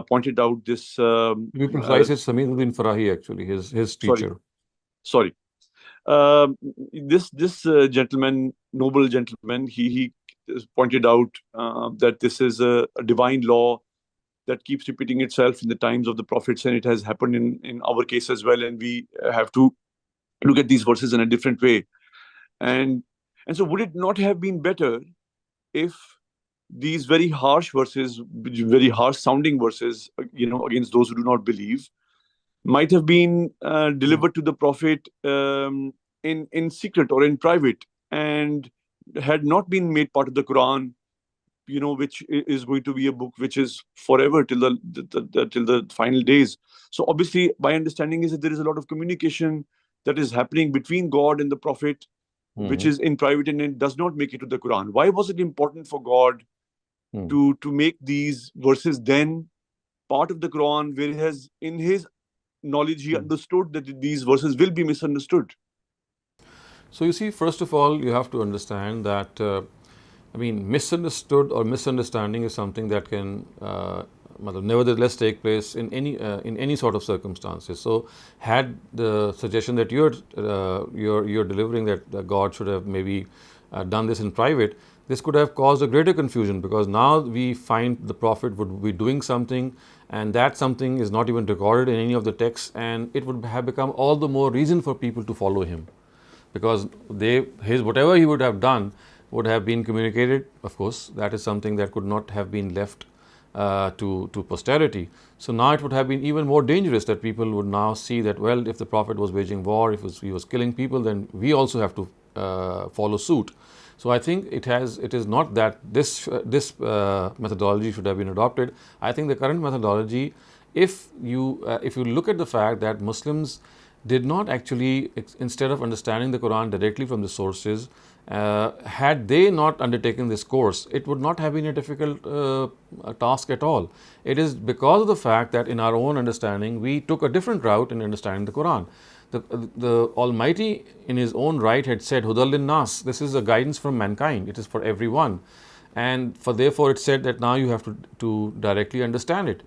pointed out this... to be precise, it's Samiruddin Farahi, actually, his teacher. Sorry. This gentleman, noble gentleman, he pointed out that this is a divine law that keeps repeating itself in the times of the prophets, and it has happened in our case as well, and we have to look at these verses in a different way. And so would it not have been better if these very harsh verses, very harsh sounding verses, against those who do not believe, might have been delivered to the Prophet in secret or in private, and had not been made part of the Quran, which is going to be a book which is forever till the final days. So obviously, my understanding is that there is a lot of communication that is happening between God and the Prophet, which is in private and it does not make it to the Quran. Why was it important for God to make these verses then part of the Quran, whereas in his knowledge he understood that these verses will be misunderstood? So you see, first of all, you have to understand that, misunderstood or misunderstanding is something that can nevertheless take place in any sort of circumstances. So, had the suggestion that you're delivering that God should have maybe done this in private, this could have caused a greater confusion, because now we find the Prophet would be doing something, and that something is not even recorded in any of the texts, and it would have become all the more reason for people to follow him, because whatever he would have done would have been communicated. Of course, that is something that could not have been left to posterity. So now it would have been even more dangerous that people would now see that, well, if the Prophet was waging war, if he was killing people, then we also have to follow suit. So I think it is not that this methodology should have been adopted. I think the current methodology, if you look at the fact that Muslims did not actually, instead of understanding the Quran directly from the sources, had they not undertaken this course, it would not have been a difficult task at all. It is because of the fact that in our own understanding, we took a different route in understanding the Quran. The Almighty in His own right had said, Hudal lin-nas, this is a guidance from mankind, it is for everyone. And therefore it said that now you have to directly understand it.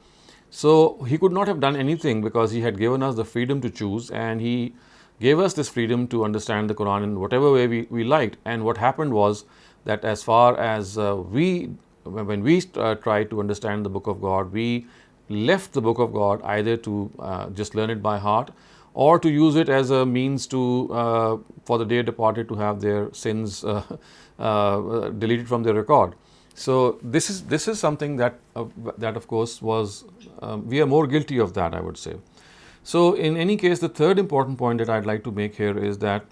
So He could not have done anything, because He had given us the freedom to choose, and He gave us this freedom to understand the Quran in whatever way we liked. And what happened was that as far as when we tried to understand the Book of God, we left the Book of God either to just learn it by heart, or to use it as a means to for the dear departed to have their sins deleted from their record. So this is something that of course was we are more guilty of that, I would say. So in any case, the third important point that I'd like to make here is that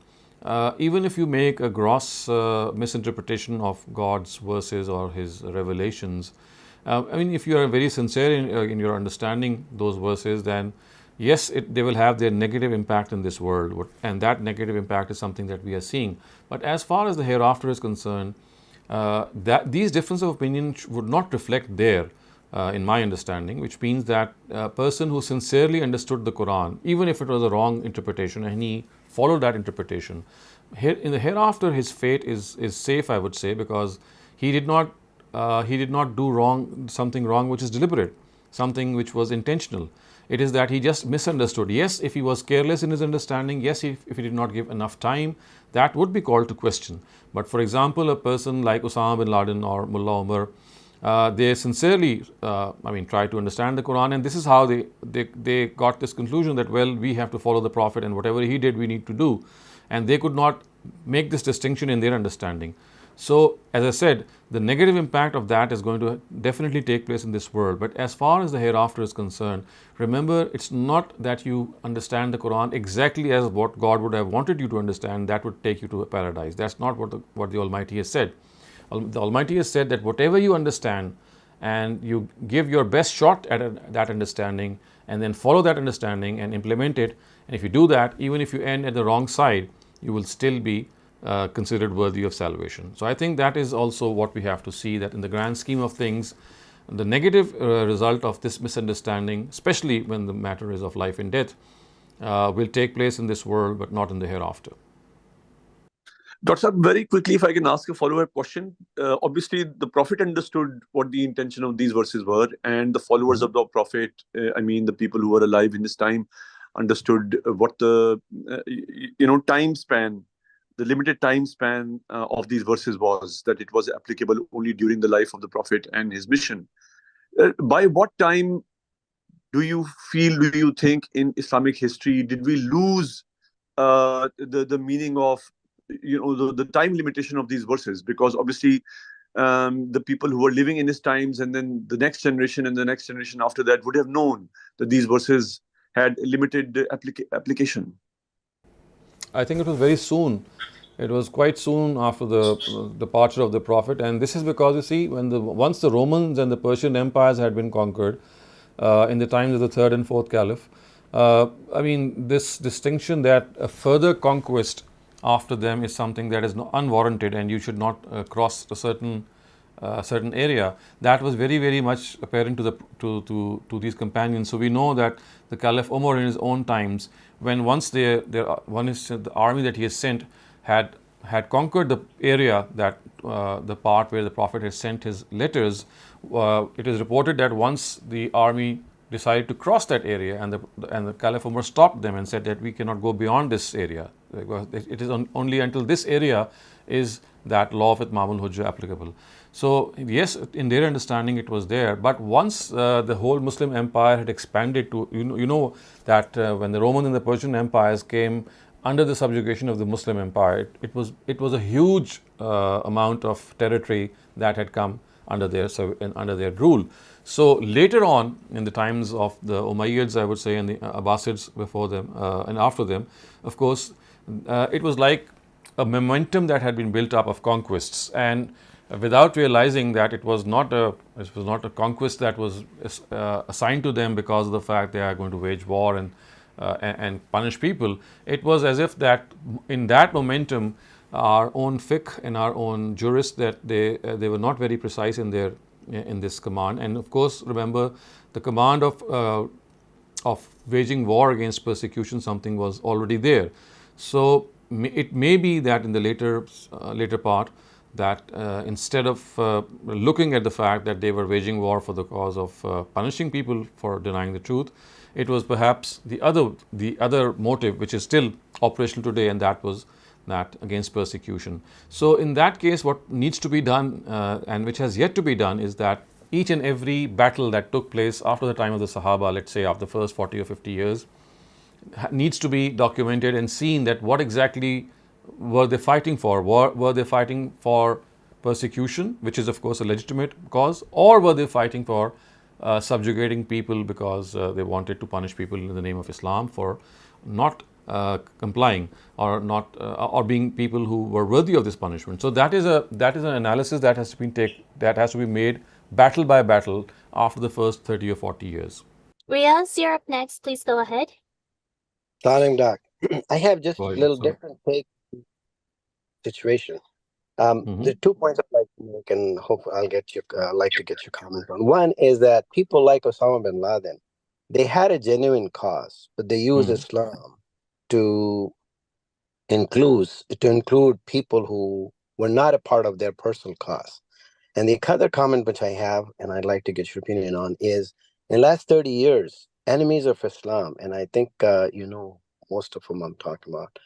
even if you make a gross misinterpretation of God's verses or His revelations, if you are very sincere in your understanding those verses, then yes, they will have their negative impact in this world, and that negative impact is something that we are seeing. But as far as the hereafter is concerned, that these differences of opinion would not reflect there, in my understanding, which means that a person who sincerely understood the Quran, even if it was a wrong interpretation, and he followed that interpretation, in the hereafter his fate is safe, I would say, because he did not do something wrong which is deliberate, something which was intentional. It is that he just misunderstood. Yes, if he was careless in his understanding, yes, if he did not give enough time, that would be called to question. But for example, a person like Osama bin Laden or Mullah Omar, they sincerely, tried to understand the Quran, and this is how they got this conclusion that, well, we have to follow the Prophet, and whatever he did, we need to do. And they could not make this distinction in their understanding. So, as I said, the negative impact of that is going to definitely take place in this world. But as far as the hereafter is concerned, remember, it's not that you understand the Quran exactly as what God would have wanted you to understand, that would take you to a paradise. That's not what the Almighty has said. The Almighty has said that whatever you understand, and you give your best shot at that understanding, and then follow that understanding and implement it, and if you do that, even if you end at the wrong side, you will still be considered worthy of salvation. So I think that is also what we have to see, that in the grand scheme of things, the negative result of this misunderstanding, especially when the matter is of life and death, will take place in this world, but not in the hereafter. Dr. Saab, very quickly, if I can ask a follow-up question. Obviously, the Prophet understood what the intention of these verses were, and the followers of the Prophet, the people who were alive in this time, understood what the time span, the limited time span of these verses was, that it was applicable only during the life of the Prophet and his mission. By what time do you think in Islamic history did we lose the meaning of the time limitation of these verses? Because obviously the people who were living in his times, and then the next generation and the next generation after that, would have known that these verses had limited application. I think it was very soon. It was quite soon after the departure of the Prophet, and this is because, you see, once the Romans and the Persian empires had been conquered in the times of the third and fourth caliph, this distinction that a further conquest after them is something that is unwarranted and you should not cross a certain area. That was very, very much apparent to these companions. So we know that the Caliph Umar in his own times, when once the army that he has sent had conquered the area, that the part where the Prophet has sent his letters, it is reported that once the army decided to cross that area, and the Caliph Umar stopped them and said that we cannot go beyond this area. It is only until this area is that law of Itmamul Hujjah applicable. So yes, in their understanding it was there, but once the whole Muslim empire had expanded to, you know that when the Roman and the Persian empires came under the subjugation of the Muslim empire, it was a huge amount of territory that had come under their rule. So later on, in the times of the Umayyads, I would say, and the Abbasids before them and after them, of course, it was like a momentum that had been built up of conquests, and without realizing that it was not a conquest that was assigned to them because of the fact they are going to wage war and punish people. It was as if that in that momentum, our own fiqh and our own jurists, that they were not very precise in this command. And of course, remember, the command of waging war against persecution, something was already there. So it may be that in the later part, that instead of looking at the fact that they were waging war for the cause of punishing people for denying the truth, it was perhaps the other motive which is still operational today, and that was that against persecution. So in that case, what needs to be done and which has yet to be done is that each and every battle that took place after the time of the Sahaba, let's say after the first 40 or 50 years, needs to be documented and seen that what exactly were they fighting for. Were they fighting for persecution, which is of course a legitimate cause, or were they fighting for subjugating people because they wanted to punish people in the name of Islam for not complying or being people who were worthy of this punishment. So that is an analysis that has to be made battle by battle after the first 30 or 40 years. Riaz, you're up next. Please go ahead. Salim Doc, I have just Go a ahead, little sir. different take situation. The 2 points I'd like to make, and hope I'll like to get your comment on. One is that people like Osama bin Laden, they had a genuine cause, but they use Islam to include people who were not a part of their personal cause. And the other comment which I have, and I'd like to get your opinion on, is in the last 30 years, enemies of Islam, and I think most of them I'm talking about,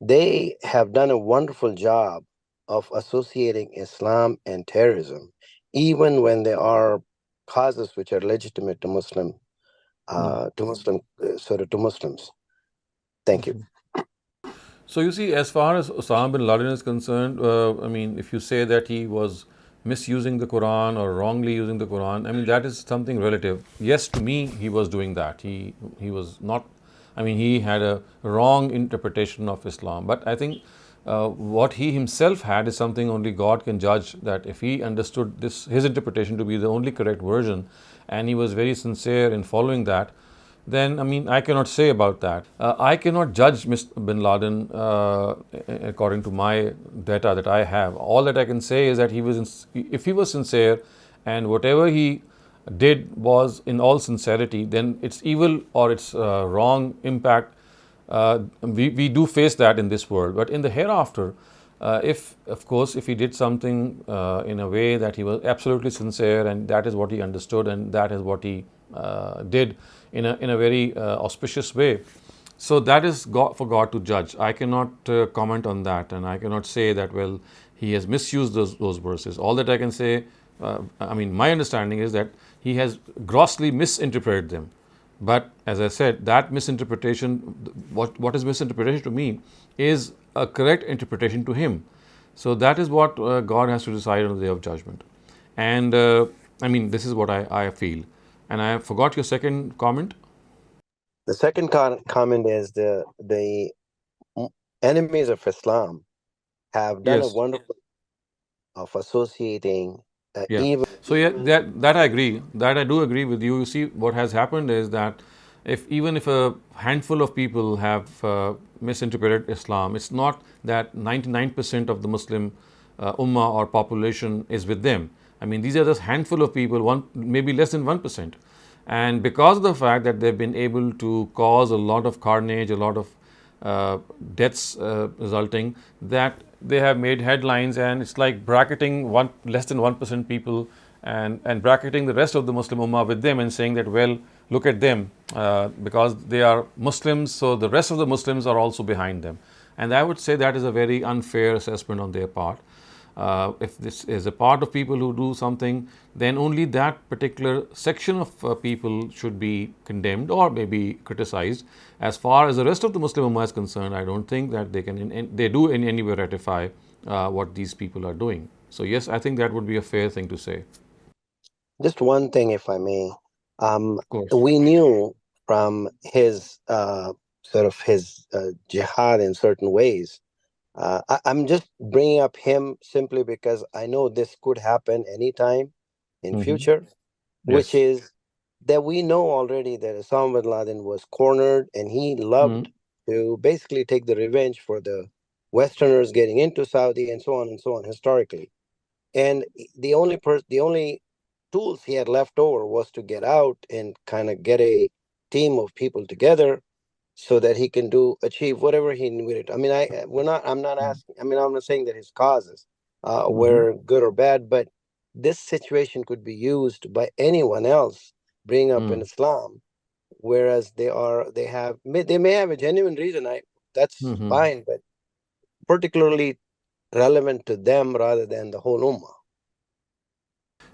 they have done a wonderful job of associating Islam and terrorism, even when there are causes which are legitimate to Muslims. Thank you. So you see, as far as Osama bin Laden is concerned, I mean, if you say that he was misusing the Quran or wrongly using the Quran, I mean, that is something relative. Yes, to me, he was doing that. He was not, I mean, he had a wrong interpretation of Islam. But I think what he himself had is something only God can judge, that if he understood his interpretation to be the only correct version, and he was very sincere in following that, then I mean, I cannot say about that. I cannot judge Mr. bin Laden according to my data that I have. All that I can say is that if he was sincere and whatever he did was in all sincerity, then its evil or its wrong impact, we do face that in this world. But in the hereafter, if he did something in a way that he was absolutely sincere, and that is what he understood, and that is what he did in a very auspicious way, so that is for God to judge. I cannot comment on that, and I cannot say that, well, he has misused those verses. All that I can say, I mean, my understanding is that he has grossly misinterpreted them. But as I said, that misinterpretation, what is misinterpretation to me, is a correct interpretation to him. So that is what God has to decide on the day of judgment. And I mean, this is what I feel. And I forgot your second comment. The second comment is the enemies of Islam have done a wonderful of associating evil. So yeah, that I agree. That I do agree with you. You see, what has happened is that even if a handful of people have misinterpreted Islam, it's not that 99% of the Muslim ummah or population is with them. I mean, these are just handful of people, maybe less than 1%. And because of the fact that they've been able to cause a lot of carnage, a lot of deaths resulting, that they have made headlines, and it's like bracketing less than 1% people and bracketing the rest of the Muslim Ummah with them and saying that, well, look at them, because they are Muslims, so the rest of the Muslims are also behind them. And I would say that is a very unfair assessment on their part. If this is a part of people who do something, then only that particular section of people should be condemned or maybe criticized. As far as the rest of the Muslim Ummah is concerned, I don't think that they do in any way ratify what these people are doing. So yes, I think that would be a fair thing to say. Just one thing, if I may. Of course. We knew from his his jihad in certain ways. I'm just bringing up him simply because I know this could happen anytime in future, which is that we know already that Osama bin Laden was cornered, and he loved to basically take the revenge for the Westerners getting into Saudi and so on historically. And the only tools he had left over was to get out and kind of get a team of people together so that he can achieve whatever he needed. I mean, I'm not asking. I mean, I'm not saying that his causes were good or bad, but this situation could be used by anyone else bringing up in Islam, whereas they may have a genuine reason. That's fine, but particularly relevant to them rather than the whole ummah.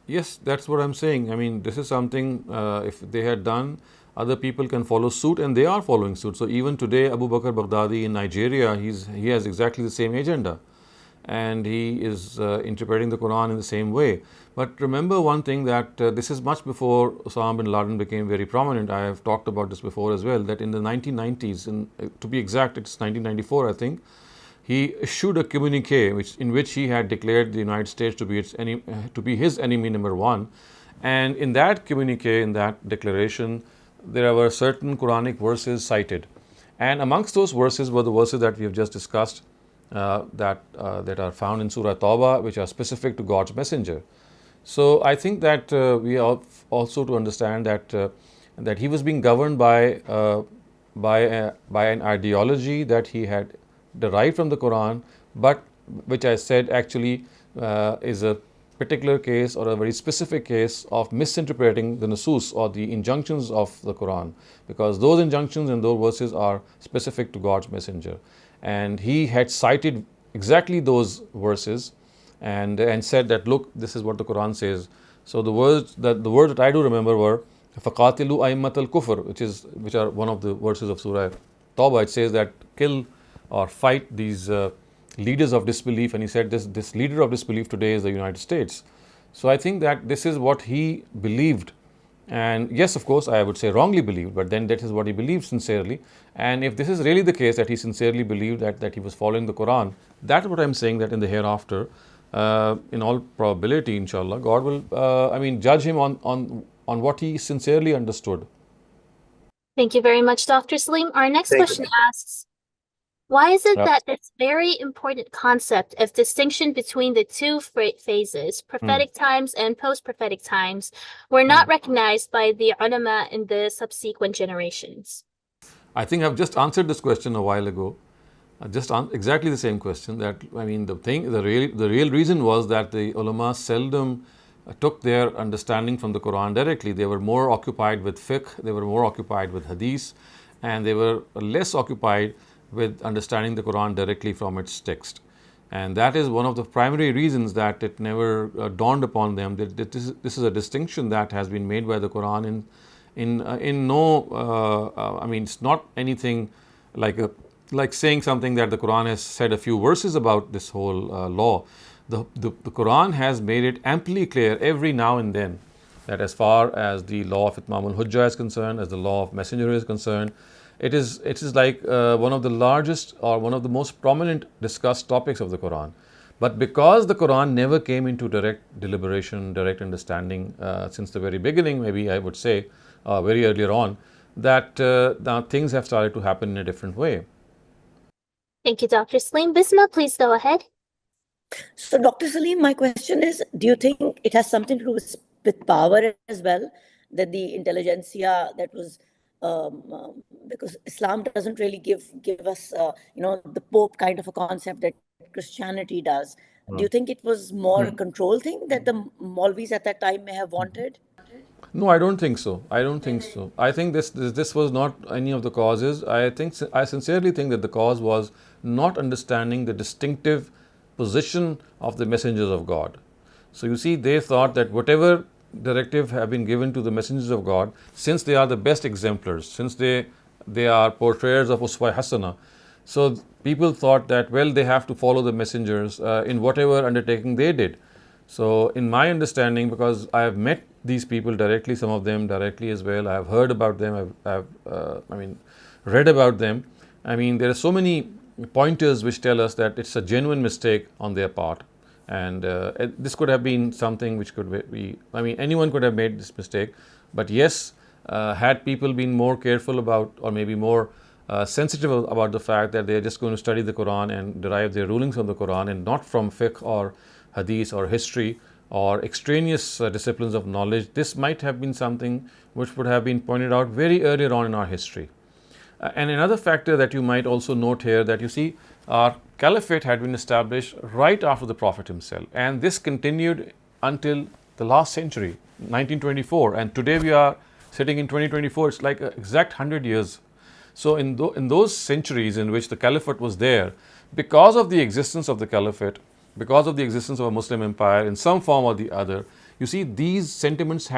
Yes, that's what I'm saying. I mean, this is something, if they had done, other people can follow suit, and they are following suit. So even today, Abu Bakr Baghdadi in Nigeria, he has exactly the same agenda, and he is interpreting the Quran in the same way. But remember one thing, that this is much before Osama bin Laden became very prominent. I have talked about this before as well, that in the 1990s, to be exact, it's 1994, I think, he issued a communique in which he had declared the United States to be his enemy number one. And in that communique, in that declaration, there were certain Quranic verses cited. And amongst those verses were the verses that we have just discussed, that are found in Surah Tawbah, which are specific to God's messenger. So I think that we also to understand that he was being governed by an ideology that he had derived from the Quran, but which I said actually is a particular case or a very specific case of misinterpreting the nusus or the injunctions of the Quran, because those injunctions and those verses are specific to God's messenger. And he had cited exactly those verses and said that, look, this is what the Quran says. So the words that I do remember were فَقَاتِلُوا أَئِمَّةَ الْكُفْرِ, which are one of the verses of Surah Tawbah. It says that kill or fight these leaders of disbelief, and he said this leader of disbelief today is the United States. So I think that this is what he believed, and yes, of course, I would say wrongly believed, but then that is what he believed sincerely. And if this is really the case, that he sincerely believed that he was following the Quran, that's what I'm saying, that in the hereafter, in all probability, inshallah, God will judge him on what he sincerely understood. Thank you very much, Dr. Saleem. Our next question asks, why is it that this very important concept of distinction between the two phases, prophetic times and post-prophetic times, were not recognized by the ulama in the subsequent generations? I think I've just answered this question a while ago. Exactly the same question. The real reason was that the ulama seldom took their understanding from the Quran directly. They were more occupied with fiqh, they were more occupied with hadith, and they were less occupied with understanding the Quran directly from its text. And that is one of the primary reasons that it never dawned upon them that this is a distinction that has been made by the Quran it's not anything like saying something that the Quran has said a few verses about this whole law. The Quran has made it amply clear every now and then that as far as the law of Itmam al-Hujjah is concerned, as the law of messenger is concerned, it is like one of the largest or one of the most prominent discussed topics of the Quran. But because the Quran never came into direct deliberation, direct understanding since the very beginning, maybe I would say very earlier on, that now things have started to happen in a different way. Thank you, Dr. Saleem. Bisma, please go ahead. So, Dr. Saleem, my question is, do you think it has something to do with power as well? That the intelligentsia that was, because Islam doesn't really give us, the Pope kind of a concept that Christianity does. Do you think it was more a control thing that the Maulvis at that time may have wanted? No, I don't think so. I don't think so. I think this was not any of the causes. I sincerely think that the cause was not understanding the distinctive position of the messengers of God. So you see, they thought that whatever directive have been given to the messengers of God, since they are the best exemplars, since they are portrayers of Uswa Hasana, so people thought that, well, they have to follow the messengers in whatever undertaking they did. So in my understanding, because I have met these people directly, some of them directly as well, I have heard about them, I've read about them. There are so many pointers which tell us that it's a genuine mistake on their part. And this could have been something which could be, anyone could have made this mistake. But yes, had people been more careful about, or maybe more sensitive about the fact that they're just going to study the Quran and derive their rulings from the Quran and not from fiqh or hadith or history or extraneous disciplines of knowledge, this might have been something which would have been pointed out very earlier on in our history. And another factor that you might also note here, that you see, our caliphate had been established right after the Prophet himself, and this continued until the last century, 1924, and today we are sitting in 2024. It's like an exact 100 years. So in those centuries in which the caliphate was there, because of the existence of the caliphate, because of the existence of a Muslim empire in some form or the other, you see, these sentiments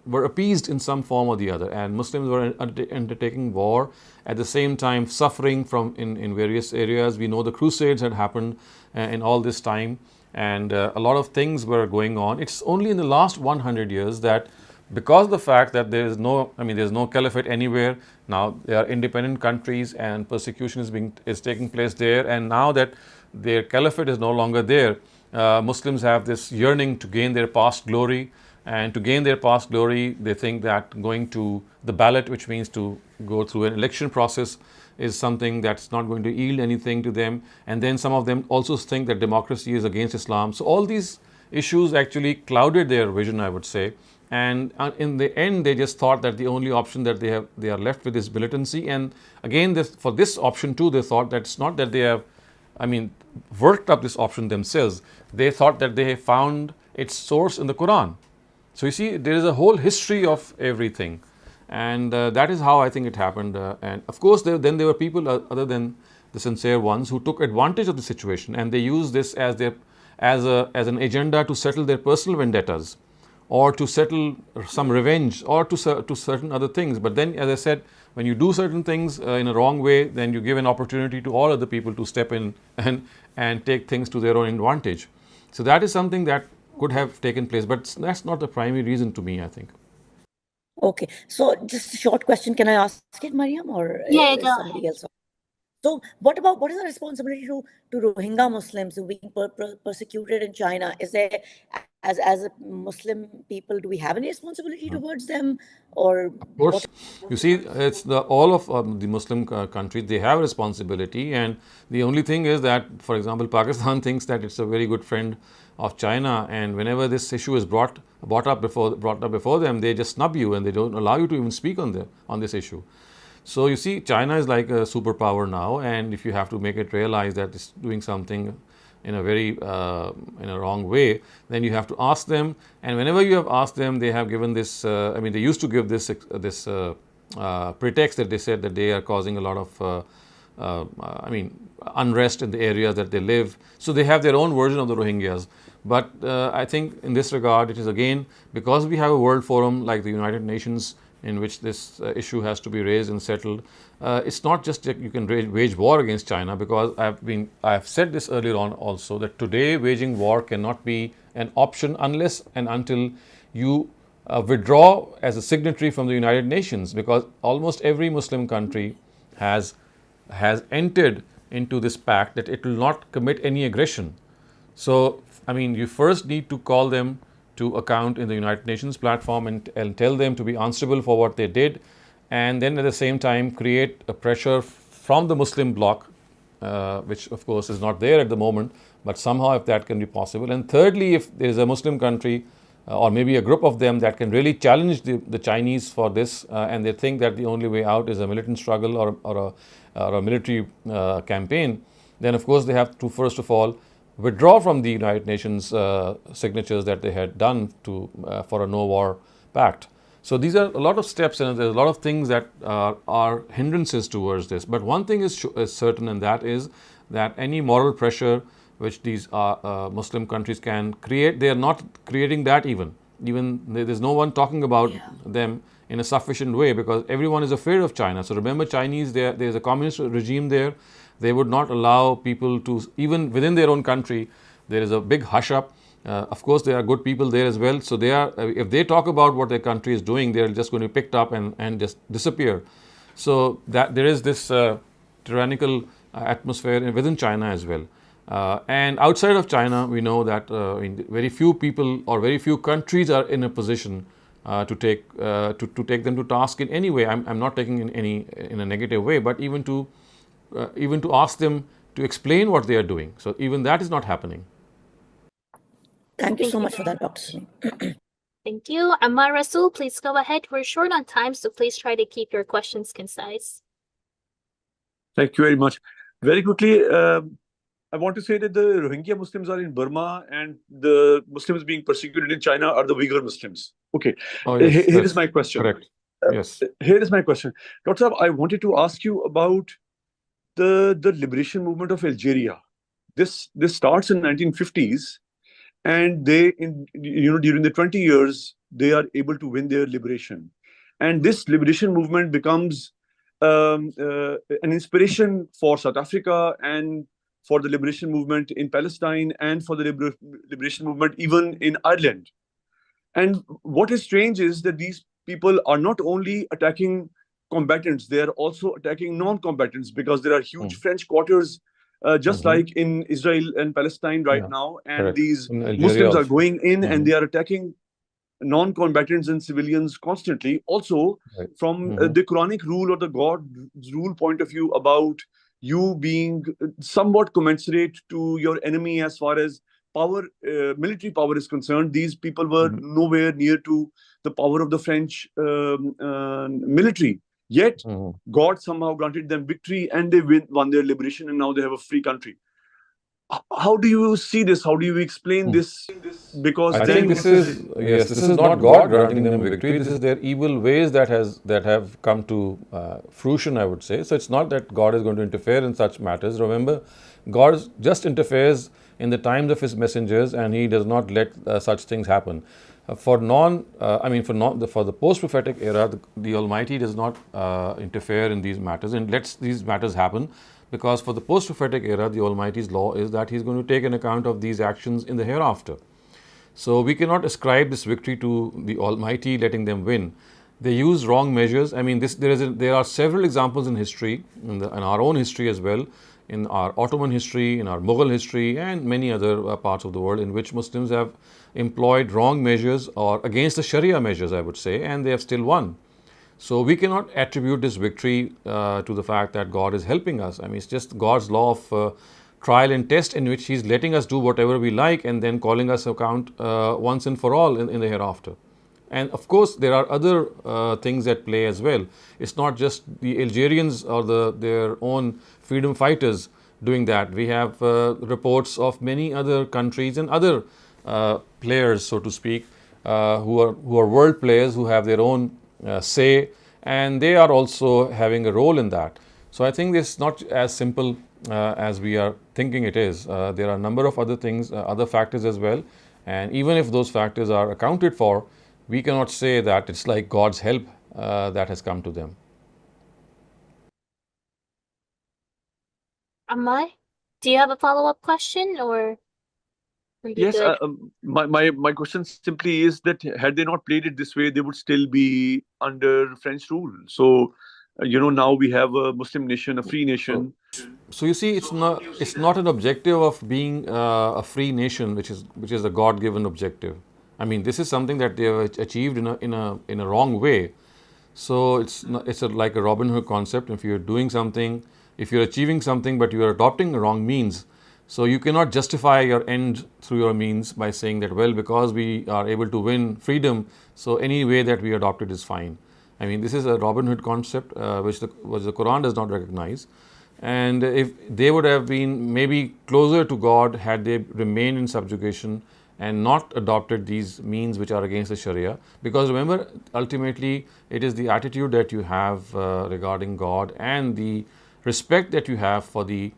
were appeased in some form or the other, and Muslims were undertaking war, at the same time suffering from in various areas. We know the Crusades had happened in all this time, and a lot of things were going on. It's only in the last 100 years that, because of the fact that there's no caliphate anywhere now, they are independent countries and persecution is taking place there, and now that their caliphate is no longer there, Muslims have this yearning to gain their past glory, and to gain their past glory, they think that going to the ballot, which means to go through an election process, is something that's not going to yield anything to them. And then some of them also think that democracy is against Islam. So all these issues actually clouded their vision, I would say. And in the end, they just thought that the only option that they are left with is militancy. And again, for this option too, they thought that it's not that they have, worked up this option themselves. They thought that they have found its source in the Quran. So you see, there is a whole history of everything, and that is how I think it happened. And of course, then there were people other than the sincere ones who took advantage of the situation, and they used this as an agenda to settle their personal vendettas, or to settle some revenge, or to certain other things. But then, as I said, when you do certain things in a wrong way, then you give an opportunity to all other people to step in and take things to their own advantage. So that is something that could have taken place, but that's not the primary reason to me, I think. Okay, so just a short question. Can I ask it, Mariam, or Yeah, is go somebody else? So what is the responsibility to Rohingya Muslims who are being persecuted in China? Is there, as a Muslim people, do we have any responsibility towards them, or Of course, you see, it's all of the Muslim countries, they have a responsibility, and the only thing is that, for example, Pakistan thinks that it's a very good friend of China, and whenever this issue is brought up before them, they just snub you and they don't allow you to even speak on this issue. So you see, China is like a superpower now, and if you have to make it realize that it's doing something in a very in a wrong way, then you have to ask them. And whenever you have asked them, they have given this. They used to give this pretext that they said that they are causing a lot of unrest in the area that they live. So they have their own version of the Rohingyas. But I think in this regard, it is again because we have a world forum like the United Nations, in which this issue has to be raised and settled. It's not just that you can wage war against China, because I have said this earlier on also, that today waging war cannot be an option unless and until you withdraw as a signatory from the United Nations, because almost every Muslim country has entered into this pact that it will not commit any aggression. So, you first need to call them to account in the United Nations platform and tell them to be answerable for what they did. and then at the same time create a pressure from the Muslim bloc, which of course is not there at the moment, but somehow if that can be possible. And thirdly, if there is a Muslim country or maybe a group of them that can really challenge the Chinese for this, and they think that the only way out is a militant struggle or a military campaign, then of course they have to first of all withdraw from the United Nations signatures that they had done for a no war pact. So these are a lot of steps, and there's a lot of things that are hindrances towards this. But one thing is certain, and that is that any moral pressure which these Muslim countries can create, they are not creating that even. Even there's no one talking about them in a sufficient way, because everyone is afraid of China. So remember, Chinese, there's a communist regime there. They would not allow people to, even within their own country, there is a big hush up. Of course, there are good people there as well. So they are, if they talk about what their country is doing, they're just going to be picked up and just disappear. So that there is this tyrannical atmosphere within China as well. And outside of China, we know that very few people or very few countries are in a position to take them to task in any way. I'm not taking in a negative way, but even to ask them to explain what they are doing. So even that is not happening. Thank you so much for that, Dr. Saleem. Thank you. Ammar Rasul, please go ahead. We're short on time, so please try to keep your questions concise. Thank you very much. Very quickly, I want to say that the Rohingya Muslims are in Burma, and the Muslims being persecuted in China are the Uyghur Muslims. Okay. Oh, yes, Here is my question. Correct. Yes. Here is my question. Dr. Saab, I wanted to ask you about the liberation movement of Algeria. This starts in 1950s, and they, during the 20 years, they are able to win their liberation. And this liberation movement becomes an inspiration for South Africa and for the liberation movement in Palestine and for the liberation movement even in Ireland. And what is strange is that these people are not only attacking combatants, they are also attacking non-combatants, because there are huge French quarters just like in Israel and Palestine right now. And correct. These Muslims are going in and they are attacking non-combatants and civilians constantly. Also, from the Quranic rule or the God's rule point of view about you being somewhat commensurate to your enemy as far as power, military power is concerned, these people were nowhere near to the power of the French military. Yet, God somehow granted them victory and they won their liberation, and now they have a free country. How do you see this? How do you explain this? Because I think this is not God granting them victory. This is their evil ways that have come to fruition, I would say. So it's not that God is going to interfere in such matters. Remember, God just interferes in the times of His messengers, and He does not let such things happen. For the post-prophetic era, the Almighty does not interfere in these matters and lets these matters happen, because for the post-prophetic era, the Almighty's law is that He's going to take an account of these actions in the hereafter. So we cannot ascribe this victory to the Almighty letting them win. They use wrong measures. I mean, there are several examples in history, in our own history as well, in our Ottoman history, in our Mughal history, and many other parts of the world, in which Muslims have employed wrong measures or against the Sharia measures, I would say, and they have still won. So we cannot attribute this victory to the fact that God is helping us. I mean, it's just God's law of trial and test, in which He's letting us do whatever we like and then calling us account once and for all in the hereafter. And of course, there are other things at play as well. It's not just the Algerians or their own freedom fighters doing that. We have reports of many other countries and other players, so to speak, who are world players, who have their own say, and they are also having a role in that. So I think it's not as simple as we are thinking it is. There are a number of other things, other factors as well, and even if those factors are accounted for, we cannot say that it's like God's help that has come to them. Ammar, do you have a follow-up question, or are you yes, good? my question simply is that had they not played it this way, they would still be under French rule. So, now we have a Muslim nation, a free nation. So you see, it's not an objective of being a free nation, which is a God-given objective. I mean, this is something that they have achieved in a wrong way. So it's like a Robin Hood concept. If you're doing something, if you're achieving something, but you are adopting the wrong means, so you cannot justify your end through your means by saying that, well, because we are able to win freedom, so any way that we adopt it is fine. I mean, this is a Robin Hood concept which the Quran does not recognize. And if they would have been maybe closer to God had they remained in subjugation and not adopted these means which are against the Sharia. Because remember, ultimately, it is the attitude that you have regarding God and the respect that you have for the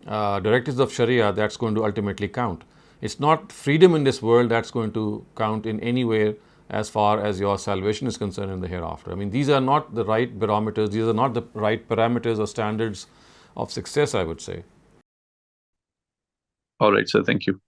directives of Sharia that's going to ultimately count. It's not freedom in this world that's going to count in any way as far as your salvation is concerned in the hereafter. I mean, these are not the right barometers, these are not the right parameters or standards of success, I would say. All right, sir. Thank you.